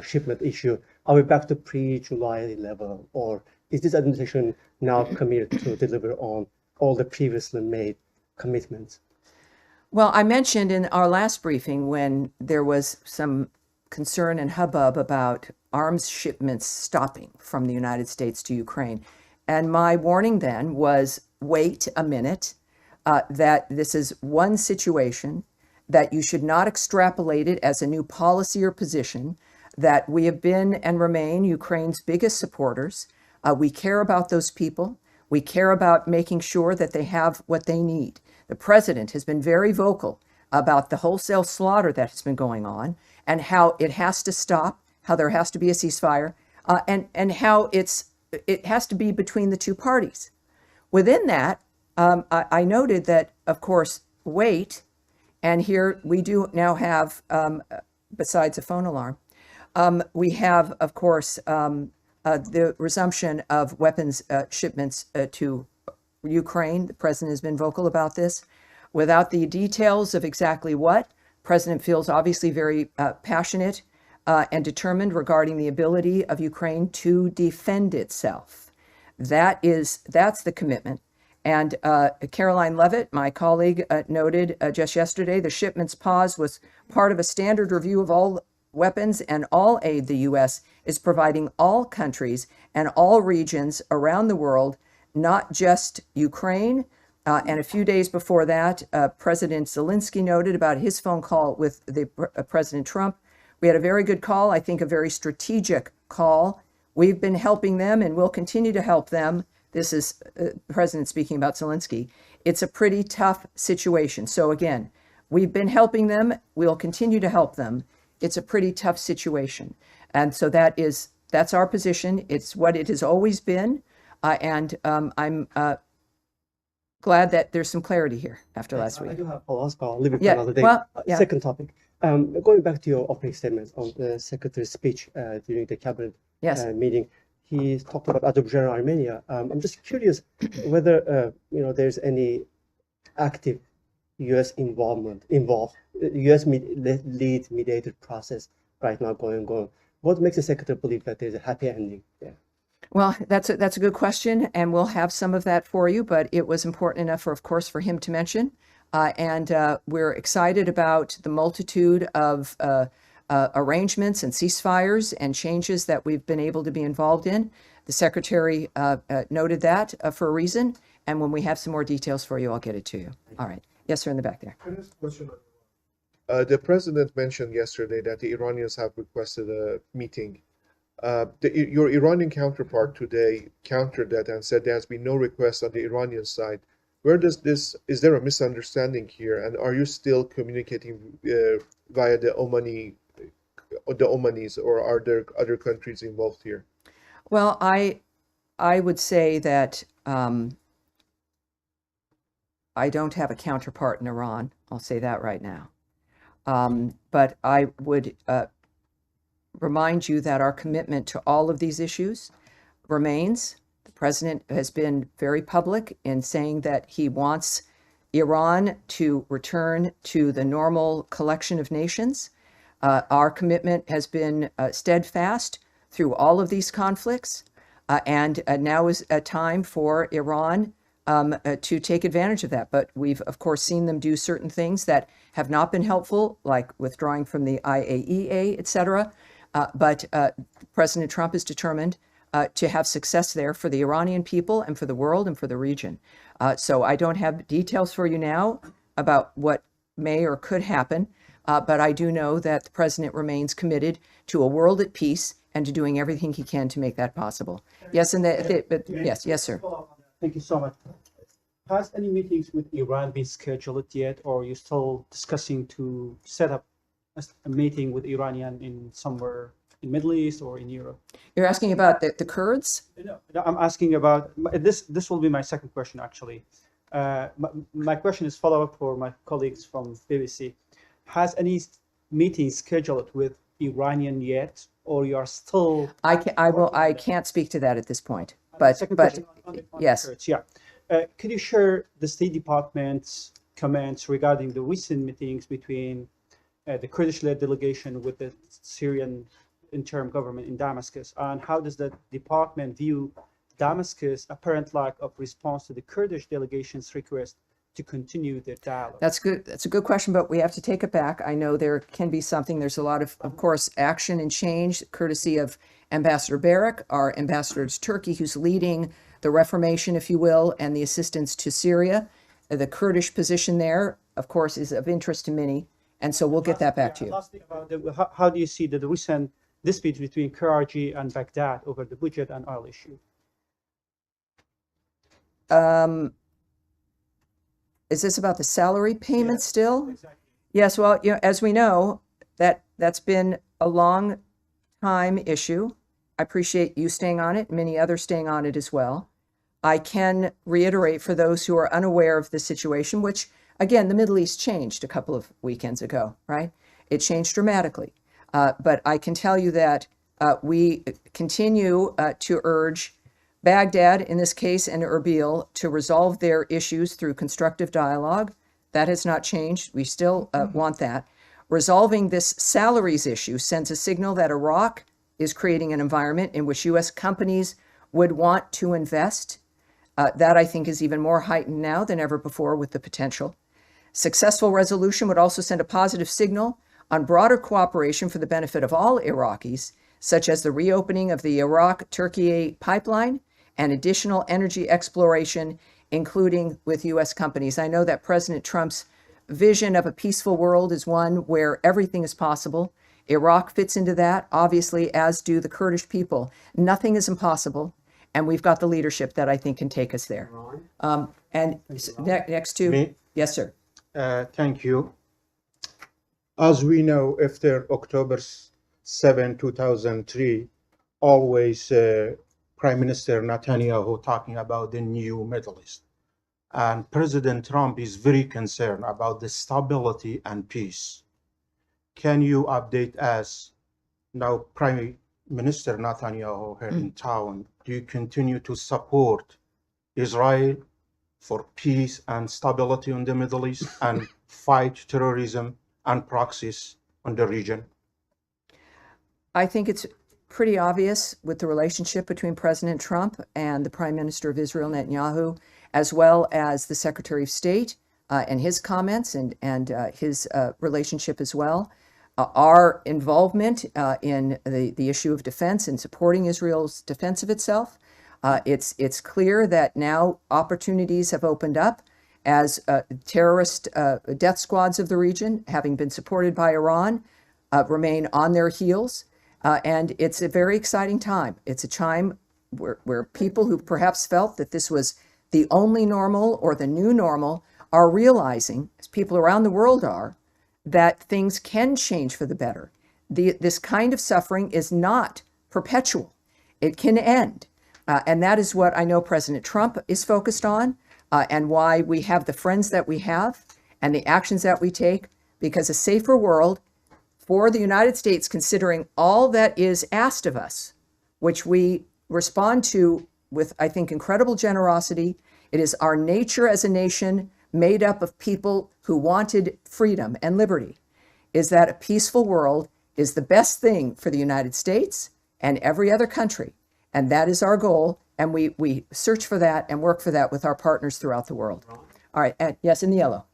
shipment issue. Are we back to pre-July level, or is this administration now committed to deliver on all the previously made commitments? Well, I mentioned in our last briefing when there was some concern and hubbub about arms shipments stopping from the United States to Ukraine. And my warning then was, wait a minute, that this is one situation, that you should not extrapolate it as a new policy or position, that we have been and remain Ukraine's biggest supporters. We care about those people. We care about making sure that they have what they need. The president has been very vocal about the wholesale slaughter that has been going on and how it has to stop, how there has to be a ceasefire, and how it has to be between the two parties. Within that, I noted that, of course, wait, and here we do now have, besides a phone alarm, we have, of course, the resumption of weapons shipments to Ukraine. The president has been vocal about this. Without the details of exactly what, the president feels obviously very passionate and determined regarding the ability of Ukraine to defend itself. That's the commitment. And Caroline Levitt, my colleague, noted just yesterday, the shipments pause was part of a standard review of all weapons and all aid the U.S. is providing all countries and all regions around the world, not just Ukraine. And a few days before that, President Zelensky noted about his phone call with President Trump. We had a very good call, I think a very strategic call. We've been helping them and will continue to help them. This is the president speaking about Zelensky. It's a pretty tough situation. So again, we've been helping them. We'll continue to help them. It's a pretty tough situation. And so that's our position. It's what it has always been. And I'm glad that there's some clarity here after last week. I do have a last call. I'll leave it for another day. Well, yeah. Second topic. Going back to your opening statements on the secretary's speech during the cabinet meeting, he talked about Azerbaijan and Armenia. I'm just curious whether there's any active U.S. involved U.S. lead mediated process right now going on. What makes the secretary believe that there's a happy ending there? Well, that's a good question, and we'll have some of that for you. But it was important enough, of course, for him to mention. And we're excited about the multitude of arrangements and ceasefires and changes that we've been able to be involved in. The secretary noted that for a reason. And when we have some more details for you, I'll get it to you. All right. Yes, sir, in the back there. The president mentioned yesterday that the Iranians have requested a meeting. Your Iranian counterpart today countered that and said there has been no request on the Iranian side. Where does this, is there a misunderstanding here? And are you still communicating via the Omanis, or are there other countries involved here? Well, I would say that I don't have a counterpart in Iran. I'll say that right now. But I would remind you that our commitment to all of these issues remains. The president has been very public in saying that he wants Iran to return to the normal collection of nations. Our commitment has been steadfast through all of these conflicts. And now is a time for Iran to take advantage of that. But we've, of course, seen them do certain things that have not been helpful, like withdrawing from the IAEA, et cetera. But President Trump is determined to have success there for the Iranian people and for the world and for the region. So I don't have details for you now about what may or could happen, but I do know that the president remains committed to a world at peace and to doing everything he can to make that possible. Yes, and yes, sir. Thank you so much. Has any meetings with Iran been scheduled yet, or are you still discussing to set up a meeting with Iranian in somewhere in Middle East or in Europe? You're asking about the Kurds? No, I'm asking about this. This will be my second question, actually. My question is follow-up for my colleagues from BBC. Has any meeting scheduled with Iranian yet, or you are still? I can't speak to that at this point. But On yes. Kurds, yeah. Could you share the State Department's comments regarding the recent meetings between the Kurdish-led delegation with the Syrian interim government in Damascus, and how does the department view Damascus' apparent lack of response to the Kurdish delegation's request to continue their dialogue? That's good. That's a good question, but we have to take it back. I know there can be something. There's a lot of course, action and change, courtesy of Ambassador Barak, our ambassador to Turkey, who's leading the reformation, if you will, and the assistance to Syria. The Kurdish position there, of course, is of interest to many, and so we'll get that back to you. Lastly, about how do you see the recent dispute between KRG and Baghdad over the budget and oil issue? Is this about the salary payment still? Exactly. Yes, well, as we know, that's been a long time issue. I appreciate you staying on it, many others staying on it as well. I can reiterate for those who are unaware of the situation, which, again, the Middle East changed a couple of weekends ago, right? It changed dramatically. But I can tell you that we continue to urge Baghdad, in this case, and Erbil to resolve their issues through constructive dialogue. That has not changed. We still want that. Resolving this salaries issue sends a signal that Iraq is creating an environment in which U.S. companies would want to invest. That, I think, is even more heightened now than ever before with the potential. Successful resolution would also send a positive signal on broader cooperation for the benefit of all Iraqis, such as the reopening of the Iraq-Turkey pipeline and additional energy exploration, including with U.S. companies. I know that President Trump's vision of a peaceful world is one where everything is possible. Iraq fits into that, obviously, as do the Kurdish people. Nothing is impossible, and we've got the leadership that I think can take us there. And next to... Me? Yes, sir. Thank you. As we know, after October 7, 2003, always Prime Minister Netanyahu talking about the new Middle East. And President Trump is very concerned about the stability and peace. Can you update us now, Prime Minister Netanyahu here in town? Do you continue to support Israel for peace and stability in the Middle East and fight terrorism and proxies in the region? I think it's pretty obvious with the relationship between President Trump and the Prime Minister of Israel, Netanyahu, as well as the Secretary of State and his comments and his relationship as well. Our involvement in the issue of defense and supporting Israel's defense of itself. It's clear that now opportunities have opened up as terrorist death squads of the region, having been supported by Iran, remain on their heels. And it's a very exciting time. It's a time where people who perhaps felt that this was the only normal or the new normal are realizing, as people around the world are, that things can change for the better. This kind of suffering is not perpetual. It can end. And that is what I know President Trump is focused on, and why we have the friends that we have and the actions that we take, because a safer world for the United States, considering all that is asked of us, which we respond to with, I think, incredible generosity. It is our nature as a nation made up of people who wanted freedom and liberty, is that a peaceful world is the best thing for the United States and every other country. And that is our goal. And we search for that and work for that with our partners throughout the world. All right. Yes, in the yellow.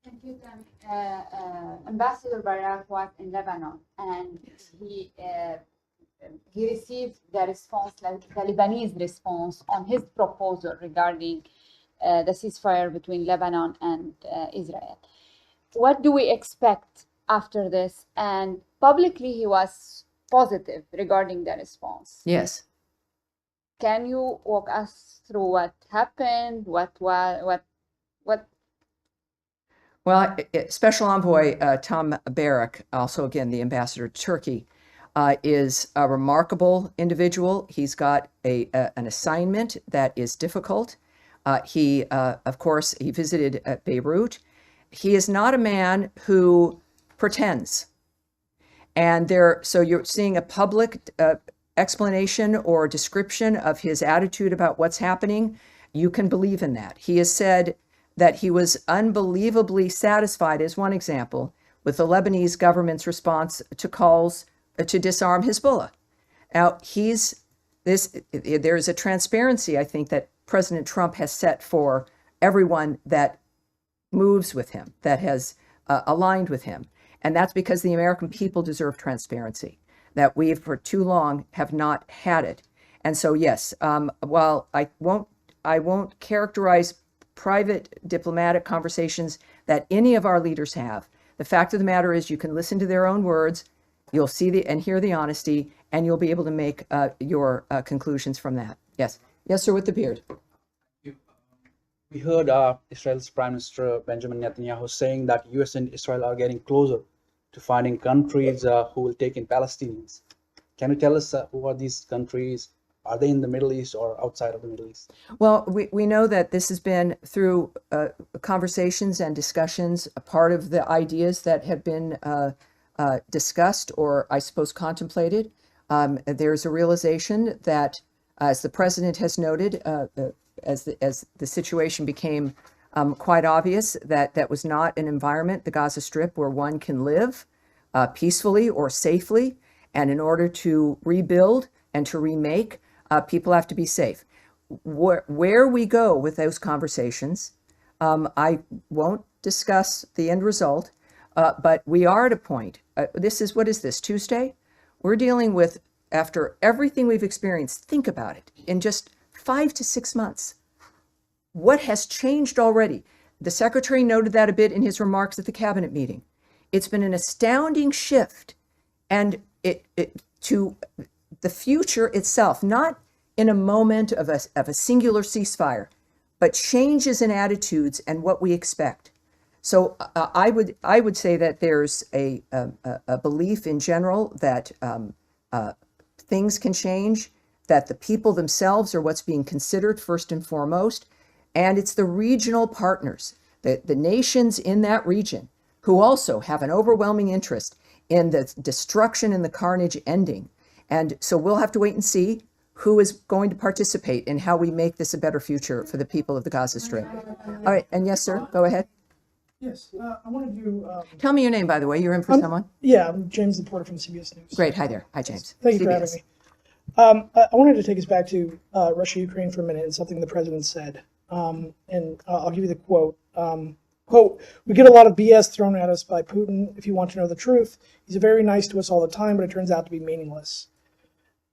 Thank you, Tammy. Ambassador Barak was in Lebanon, and he received the response, like the Lebanese response on his proposal regarding the ceasefire between Lebanon and Israel. What do we expect after this? And publicly, he was positive regarding the response. Yes. Can you walk us through what happened? Well, Special Envoy Tom Barak, also again the ambassador to Turkey, is a remarkable individual. He's got an assignment that is difficult. Of course, he visited Beirut. He is not a man who pretends. And so you're seeing a public explanation or description of his attitude about what's happening. You can believe in that. He has said that he was unbelievably satisfied, as one example, with the Lebanese government's response to calls to disarm Hezbollah. Now, there's a transparency, I think, that President Trump has set for everyone that moves with him, that has aligned with him. And that's because the American people deserve transparency, that we, for too long, have not had it. And so, yes, while I won't characterize private diplomatic conversations that any of our leaders have, the fact of the matter is you can listen to their own words, you'll see and hear the honesty, and you'll be able to make your conclusions from that. Yes. Yes, sir, with the beard. We heard Israel's Prime Minister Benjamin Netanyahu saying that US and Israel are getting closer to finding countries who will take in Palestinians. Can you tell us who are these countries? Are they in the Middle East or outside of the Middle East? Well, we know that this has been through conversations and discussions, a part of the ideas that have been discussed or, I suppose, contemplated. There's a realization that, as the president has noted, as the situation became quite obvious, that was not an environment, the Gaza Strip, where one can live peacefully or safely. And in order to rebuild and to remake, people have to be safe. Where we go with those conversations, I won't discuss the end result, but we are at a point. What is this, Tuesday? We're dealing with, after everything we've experienced, think about it, in just 5 to 6 months. What has changed already? The secretary noted that a bit in his remarks at the cabinet meeting. It's been an astounding shift, and to the future itself, not in a moment of a singular ceasefire, but changes in attitudes and what we expect. So I would say that there's a belief in general that things can change, that the people themselves are what's being considered first and foremost, and it's the regional partners, the nations in that region, who also have an overwhelming interest in the destruction and the carnage ending. And so we'll have to wait and see who is going to participate in how we make this a better future for the people of the Gaza Strip. All right, and yes, sir, go ahead. Yes, I wanted to... Tell me your name, by the way. You're in for someone? Yeah, I'm James Laporta from CBS News. Great, hi there. Hi, James. Thank you for having me. I wanted to take us back to Russia-Ukraine for a minute and something the president said. And I'll give you the quote. Quote, "We get a lot of BS thrown at us by Putin. If you want to know the truth, he's very nice to us all the time, but it turns out to be meaningless."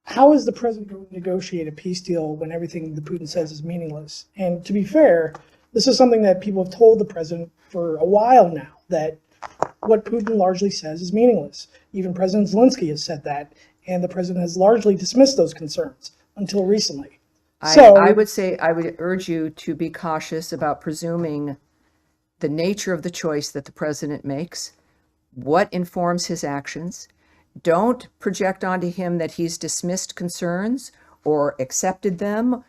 How is the president going to negotiate a peace deal when everything that Putin says is meaningless? And to be fair, this is something that people have told the president for a while now, that what Putin largely says is meaningless. Even President Zelensky has said that, and the president has largely dismissed those concerns until recently. I would urge you to be cautious about presuming the nature of the choice that the president makes, what informs his actions. Don't project onto him that he's dismissed concerns or accepted them.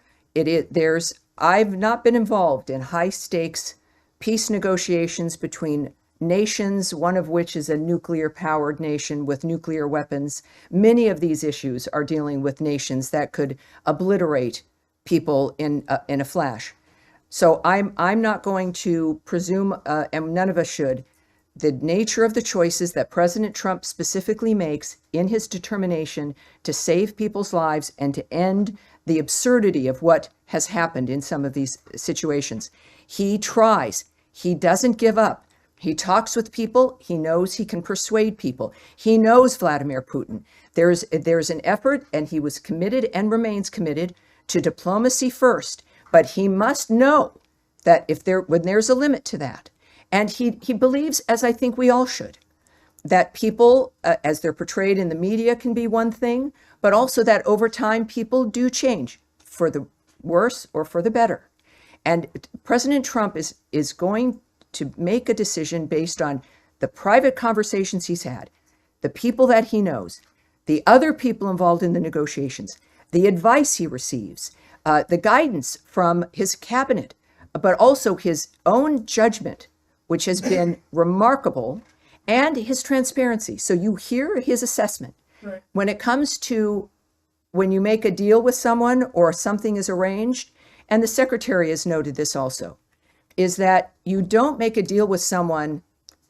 I've not been involved in high stakes peace negotiations between nations, one of which is a nuclear powered nation with nuclear weapons. Many of these issues are dealing with nations that could obliterate people in a flash. So I'm not going to presume, and none of us should, the nature of the choices that President Trump specifically makes in his determination to save people's lives and to end the absurdity of what has happened in some of these situations. He tries. He doesn't give up. He talks with people. He knows he can persuade people. He knows Vladimir Putin. There's an effort, and he was committed and remains committed to diplomacy first. But he must know that when there's a limit to that, and he believes, as I think we all should, that people, as they're portrayed in the media, can be one thing, but also that over time people do change for the worse or for the better. And President Trump is going to make a decision based on the private conversations he's had, the people that he knows, the other people involved in the negotiations, the advice he receives, the guidance from his cabinet, but also his own judgment, which has been remarkable, and his transparency. So you hear his assessment. Right. When it comes to when you make a deal with someone or something is arranged, and the secretary has noted this also, is that you don't make a deal with someone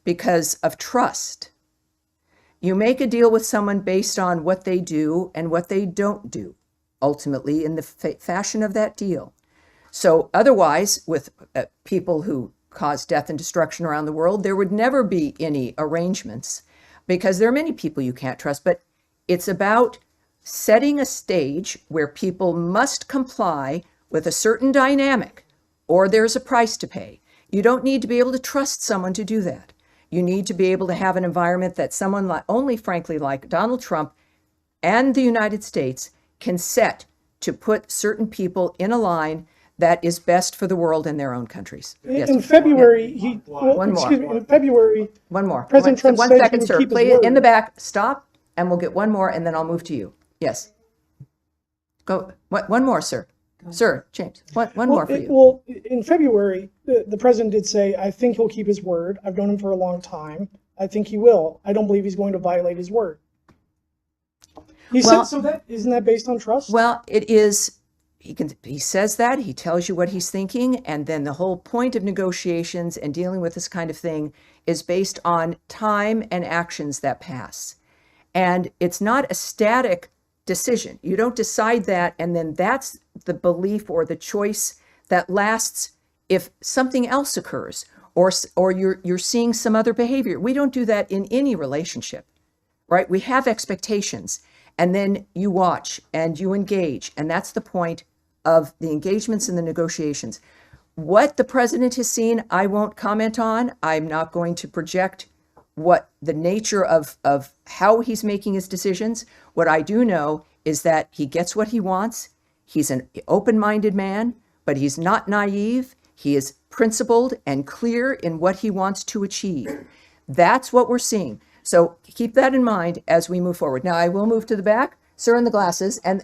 because of trust. You make a deal with someone based on what they do and what they don't do, ultimately in the fashion of that deal. So otherwise, with people who cause death and destruction around the world, there would never be any arrangements because there are many people you can't trust. But it's about setting a stage where people must comply with a certain dynamic or there's a price to pay. You don't need to be able to trust someone to do that. You need to be able to have an environment that someone only, frankly, like Donald Trump and the United States can set to put certain people in a line that is best for the world and their own countries. Yes. In February, One more. excuse me, in February, One more. President Trump One said he second, would sir. keep his Play it in word. the back. Stop, and we'll get one more, and then I'll move to you. Yes. Go. One more, sir. Sir, James. One more for you. Well, in February, the president did say, I think he'll keep his word. I've known him for a long time. I think he will. I don't believe he's going to violate his word. He said, so that isn't that based on trust? Well, it is. He says that, he tells you what he's thinking, and then the whole point of negotiations and dealing with this kind of thing is based on time and actions that pass. And it's not a static decision. You don't decide that, and then that's the belief or the choice that lasts if something else occurs or you're seeing some other behavior. We don't do that in any relationship, right? We have expectations, and then you watch and you engage, and that's the point of the engagements and the negotiations. What the president has seen, I won't comment on. I'm not going to project what the nature of how he's making his decisions. What I do know is that he gets what he wants. He's an open-minded man, but he's not naive. He is principled and clear in what he wants to achieve. That's what we're seeing. So keep that in mind as we move forward. Now I will move to the back. Sir in the glasses, and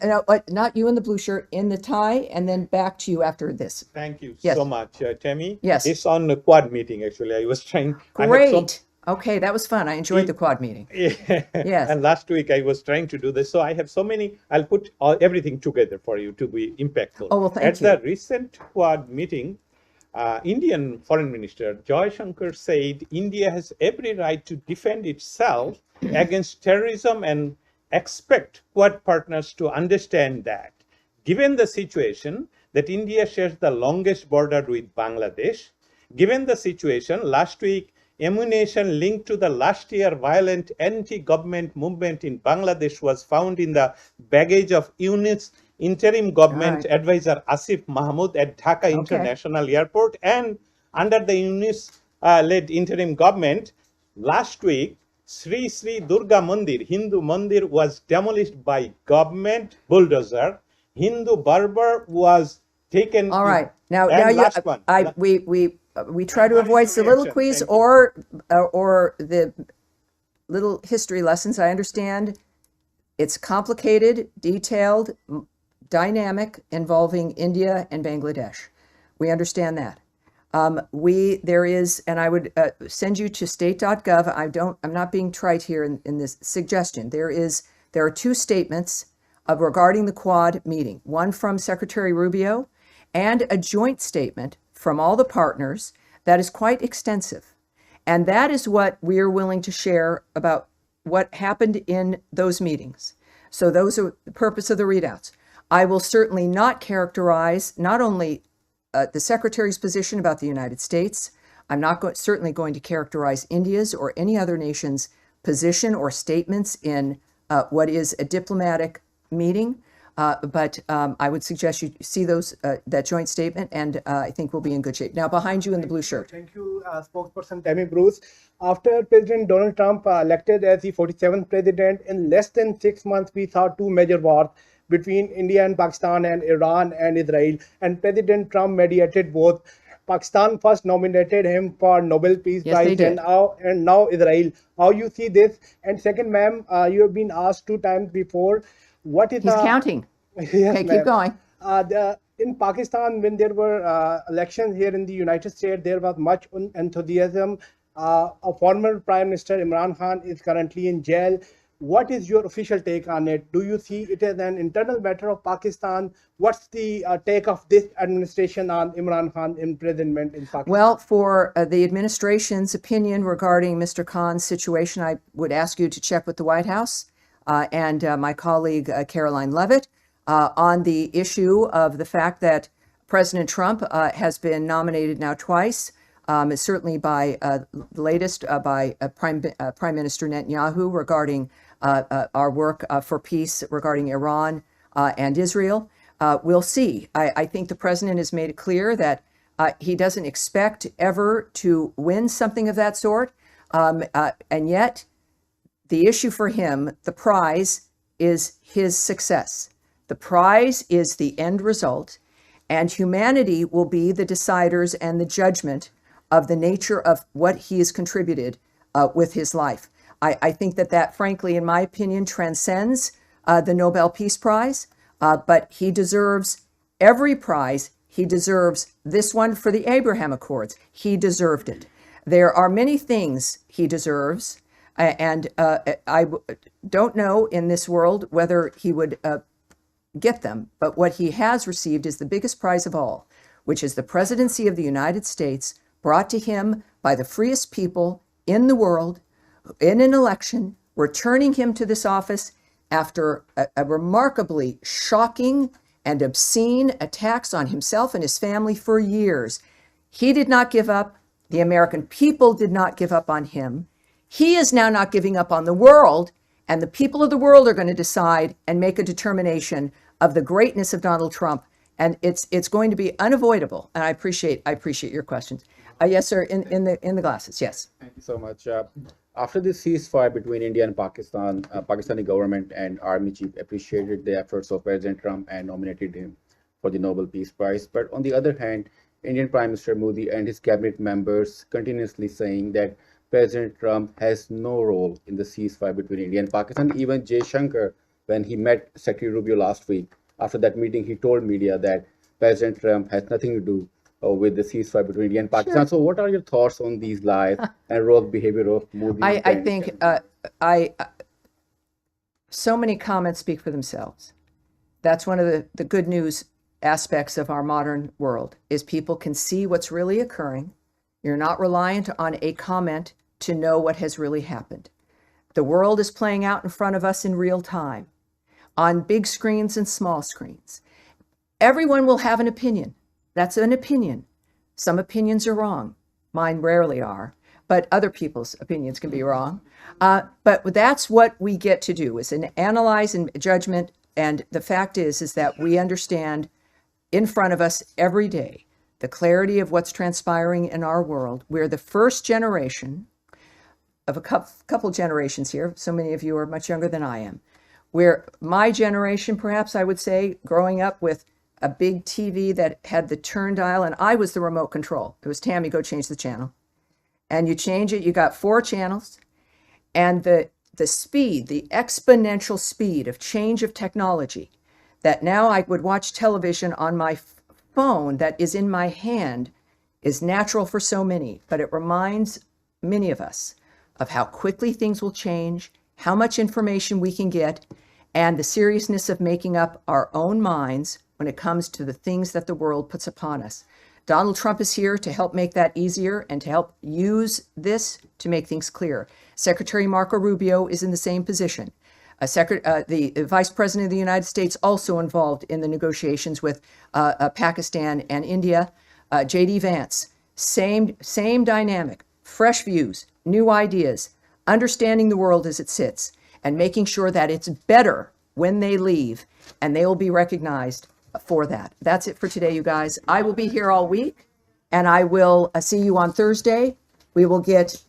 not you in the blue shirt, in the tie, and then back to you after this. Thank you Yes. so much, Tammy. Yes. It's on the quad meeting, actually. I was trying. Great. Okay, that was fun. I enjoyed the quad meeting. Yeah. Yes. And last week I was trying to do this. So I have so many, I'll put everything together for you to be impactful. Oh, well, thank you. At the recent quad meeting, Indian Foreign Minister Joy Shankar said India has every right to defend itself against terrorism and expect Quad partners to understand that. Given the situation that India shares the longest border with Bangladesh, given the situation last week, ammunition linked to the last year violent anti-government movement in Bangladesh was found in the baggage of UNIS interim government advisor Asif Mahmood at Dhaka International Airport, and under the UNIS-led interim government, last week, Sri Sri Durga Mandir, Hindu Mandir, was demolished by government bulldozer. Hindu barber was taken. All right. Now last one. we try to avoid soliloquies or the little history lessons. I understand it's complicated, detailed, dynamic, involving India and Bangladesh. We understand that. There is, and I would send you to state.gov. I'm not being trite here in this suggestion. There are two statements regarding the Quad meeting, one from Secretary Rubio and a joint statement from all the partners that is quite extensive. And that is what we are willing to share about what happened in those meetings. So those are the purpose of the readouts. I will certainly not characterize not only the Secretary's position about the United States. I'm not certainly going to characterize India's or any other nation's position or statements in what is a diplomatic meeting, but I would suggest you see that joint statement, and I think we'll be in good shape. Now, behind you in the blue shirt. Thank you, Spokesperson Tammy Bruce. After President Donald Trump elected as the 47th president, in less than 6 months, we saw two major wars between India and Pakistan and Iran and Israel, and President Trump mediated both. Pakistan first nominated him for Nobel Peace Yes, they Prize, did. and now Israel. How you see this? And second, ma'am, you have been asked 2 times before. What is He's the counting. yes, Okay, keep ma'am. going. In Pakistan, when there were elections here in the United States, there was much enthusiasm. A former Prime Minister Imran Khan is currently in jail. What is your official take on it? Do you see it as an internal matter of Pakistan? What's the take of this administration on Imran Khan imprisonment in Pakistan? Well, for the administration's opinion regarding Mr. Khan's situation, I would ask you to check with the White House and my colleague Caroline Levitt on the issue of the fact that President Trump has been nominated now twice, certainly by the latest by Prime Minister Netanyahu regarding our work for peace regarding Iran and Israel. We'll see. I think the president has made it clear that he doesn't expect ever to win something of that sort. And yet, the issue for him, the prize, is his success. The prize is the end result, and humanity will be the deciders and the judgment of the nature of what he has contributed with his life. I think that, frankly, in my opinion, transcends the Nobel Peace Prize, but he deserves every prize. He deserves this one for the Abraham Accords. He deserved it. There are many things he deserves, and I don't know in this world whether he would get them, but what he has received is the biggest prize of all, which is the presidency of the United States, brought to him by the freest people in the world, in an election, returning him to this office after a remarkably shocking and obscene attacks on himself and his family for years. He did not give up. The American people did not give up on him. He is now not giving up on the world, and the people of the world are going to decide and make a determination of the greatness of Donald Trump. And it's going to be unavoidable. And I appreciate your questions. Yes, sir. In the glasses. Yes. Thank you so much. After the ceasefire between India and Pakistan, Pakistani government and army chief appreciated the efforts of President Trump and nominated him for the Nobel Peace Prize. But on the other hand, Indian Prime Minister Modi and his cabinet members continuously saying that President Trump has no role in the ceasefire between India and Pakistan. Even Jay Shankar, when he met Secretary Rubio last week, after that meeting, he told media that President Trump has nothing to do with the ceasefire between India and Pakistan. Sure. So what are your thoughts on these lies and rogue behavior of Modi? I think so many comments speak for themselves. That's one of the good news aspects of our modern world, is people can see what's really occurring. You're not reliant on a comment to know what has really happened. The world is playing out in front of us in real time, on big screens and small screens. Everyone will have an opinion. That's an opinion. Some opinions are wrong. Mine rarely are, but other people's opinions can be wrong. But that's what we get to do, is an analyze and judgment. And the fact is that we understand in front of us every day the clarity of what's transpiring in our world. We're the first generation of a couple generations here. So many of you are much younger than I am. Where my generation, perhaps I would say, growing up with a big TV that had the turn dial, and I was the remote control. It was, Tammy, go change the channel. And you change it, you got 4 channels, and the speed, the exponential speed of change of technology, that now I would watch television on my phone that is in my hand, is natural for so many, but it reminds many of us of how quickly things will change, how much information we can get, and the seriousness of making up our own minds when it comes to the things that the world puts upon us. Donald Trump is here to help make that easier and to help use this to make things clear. Secretary Marco Rubio is in the same position. The Vice President of the United States also involved in the negotiations with Pakistan and India. J.D. Vance, same dynamic, fresh views, new ideas, understanding the world as it sits, and making sure that it's better when they leave, and they will be recognized for that. That's it for today, you guys. I will be here all week, and I will see you on Thursday. We will get,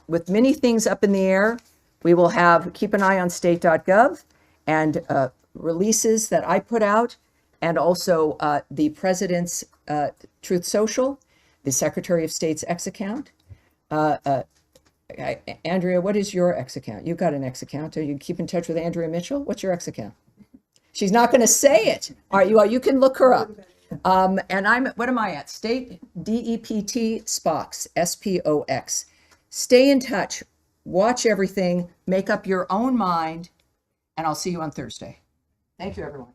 with many things up in the air, we will keep an eye on state.gov and releases that I put out, and also the President's Truth Social. the Secretary of State's X account. Andrea, what is your X account? You've got an X account. Do you keep in touch with Andrea Mitchell? What's your X account? She's not going to say it. All right, you can look her up. And what am I at? State DEPT Spox, SPOX. Stay in touch, watch everything, make up your own mind, and I'll see you on Thursday. Thank you, everyone.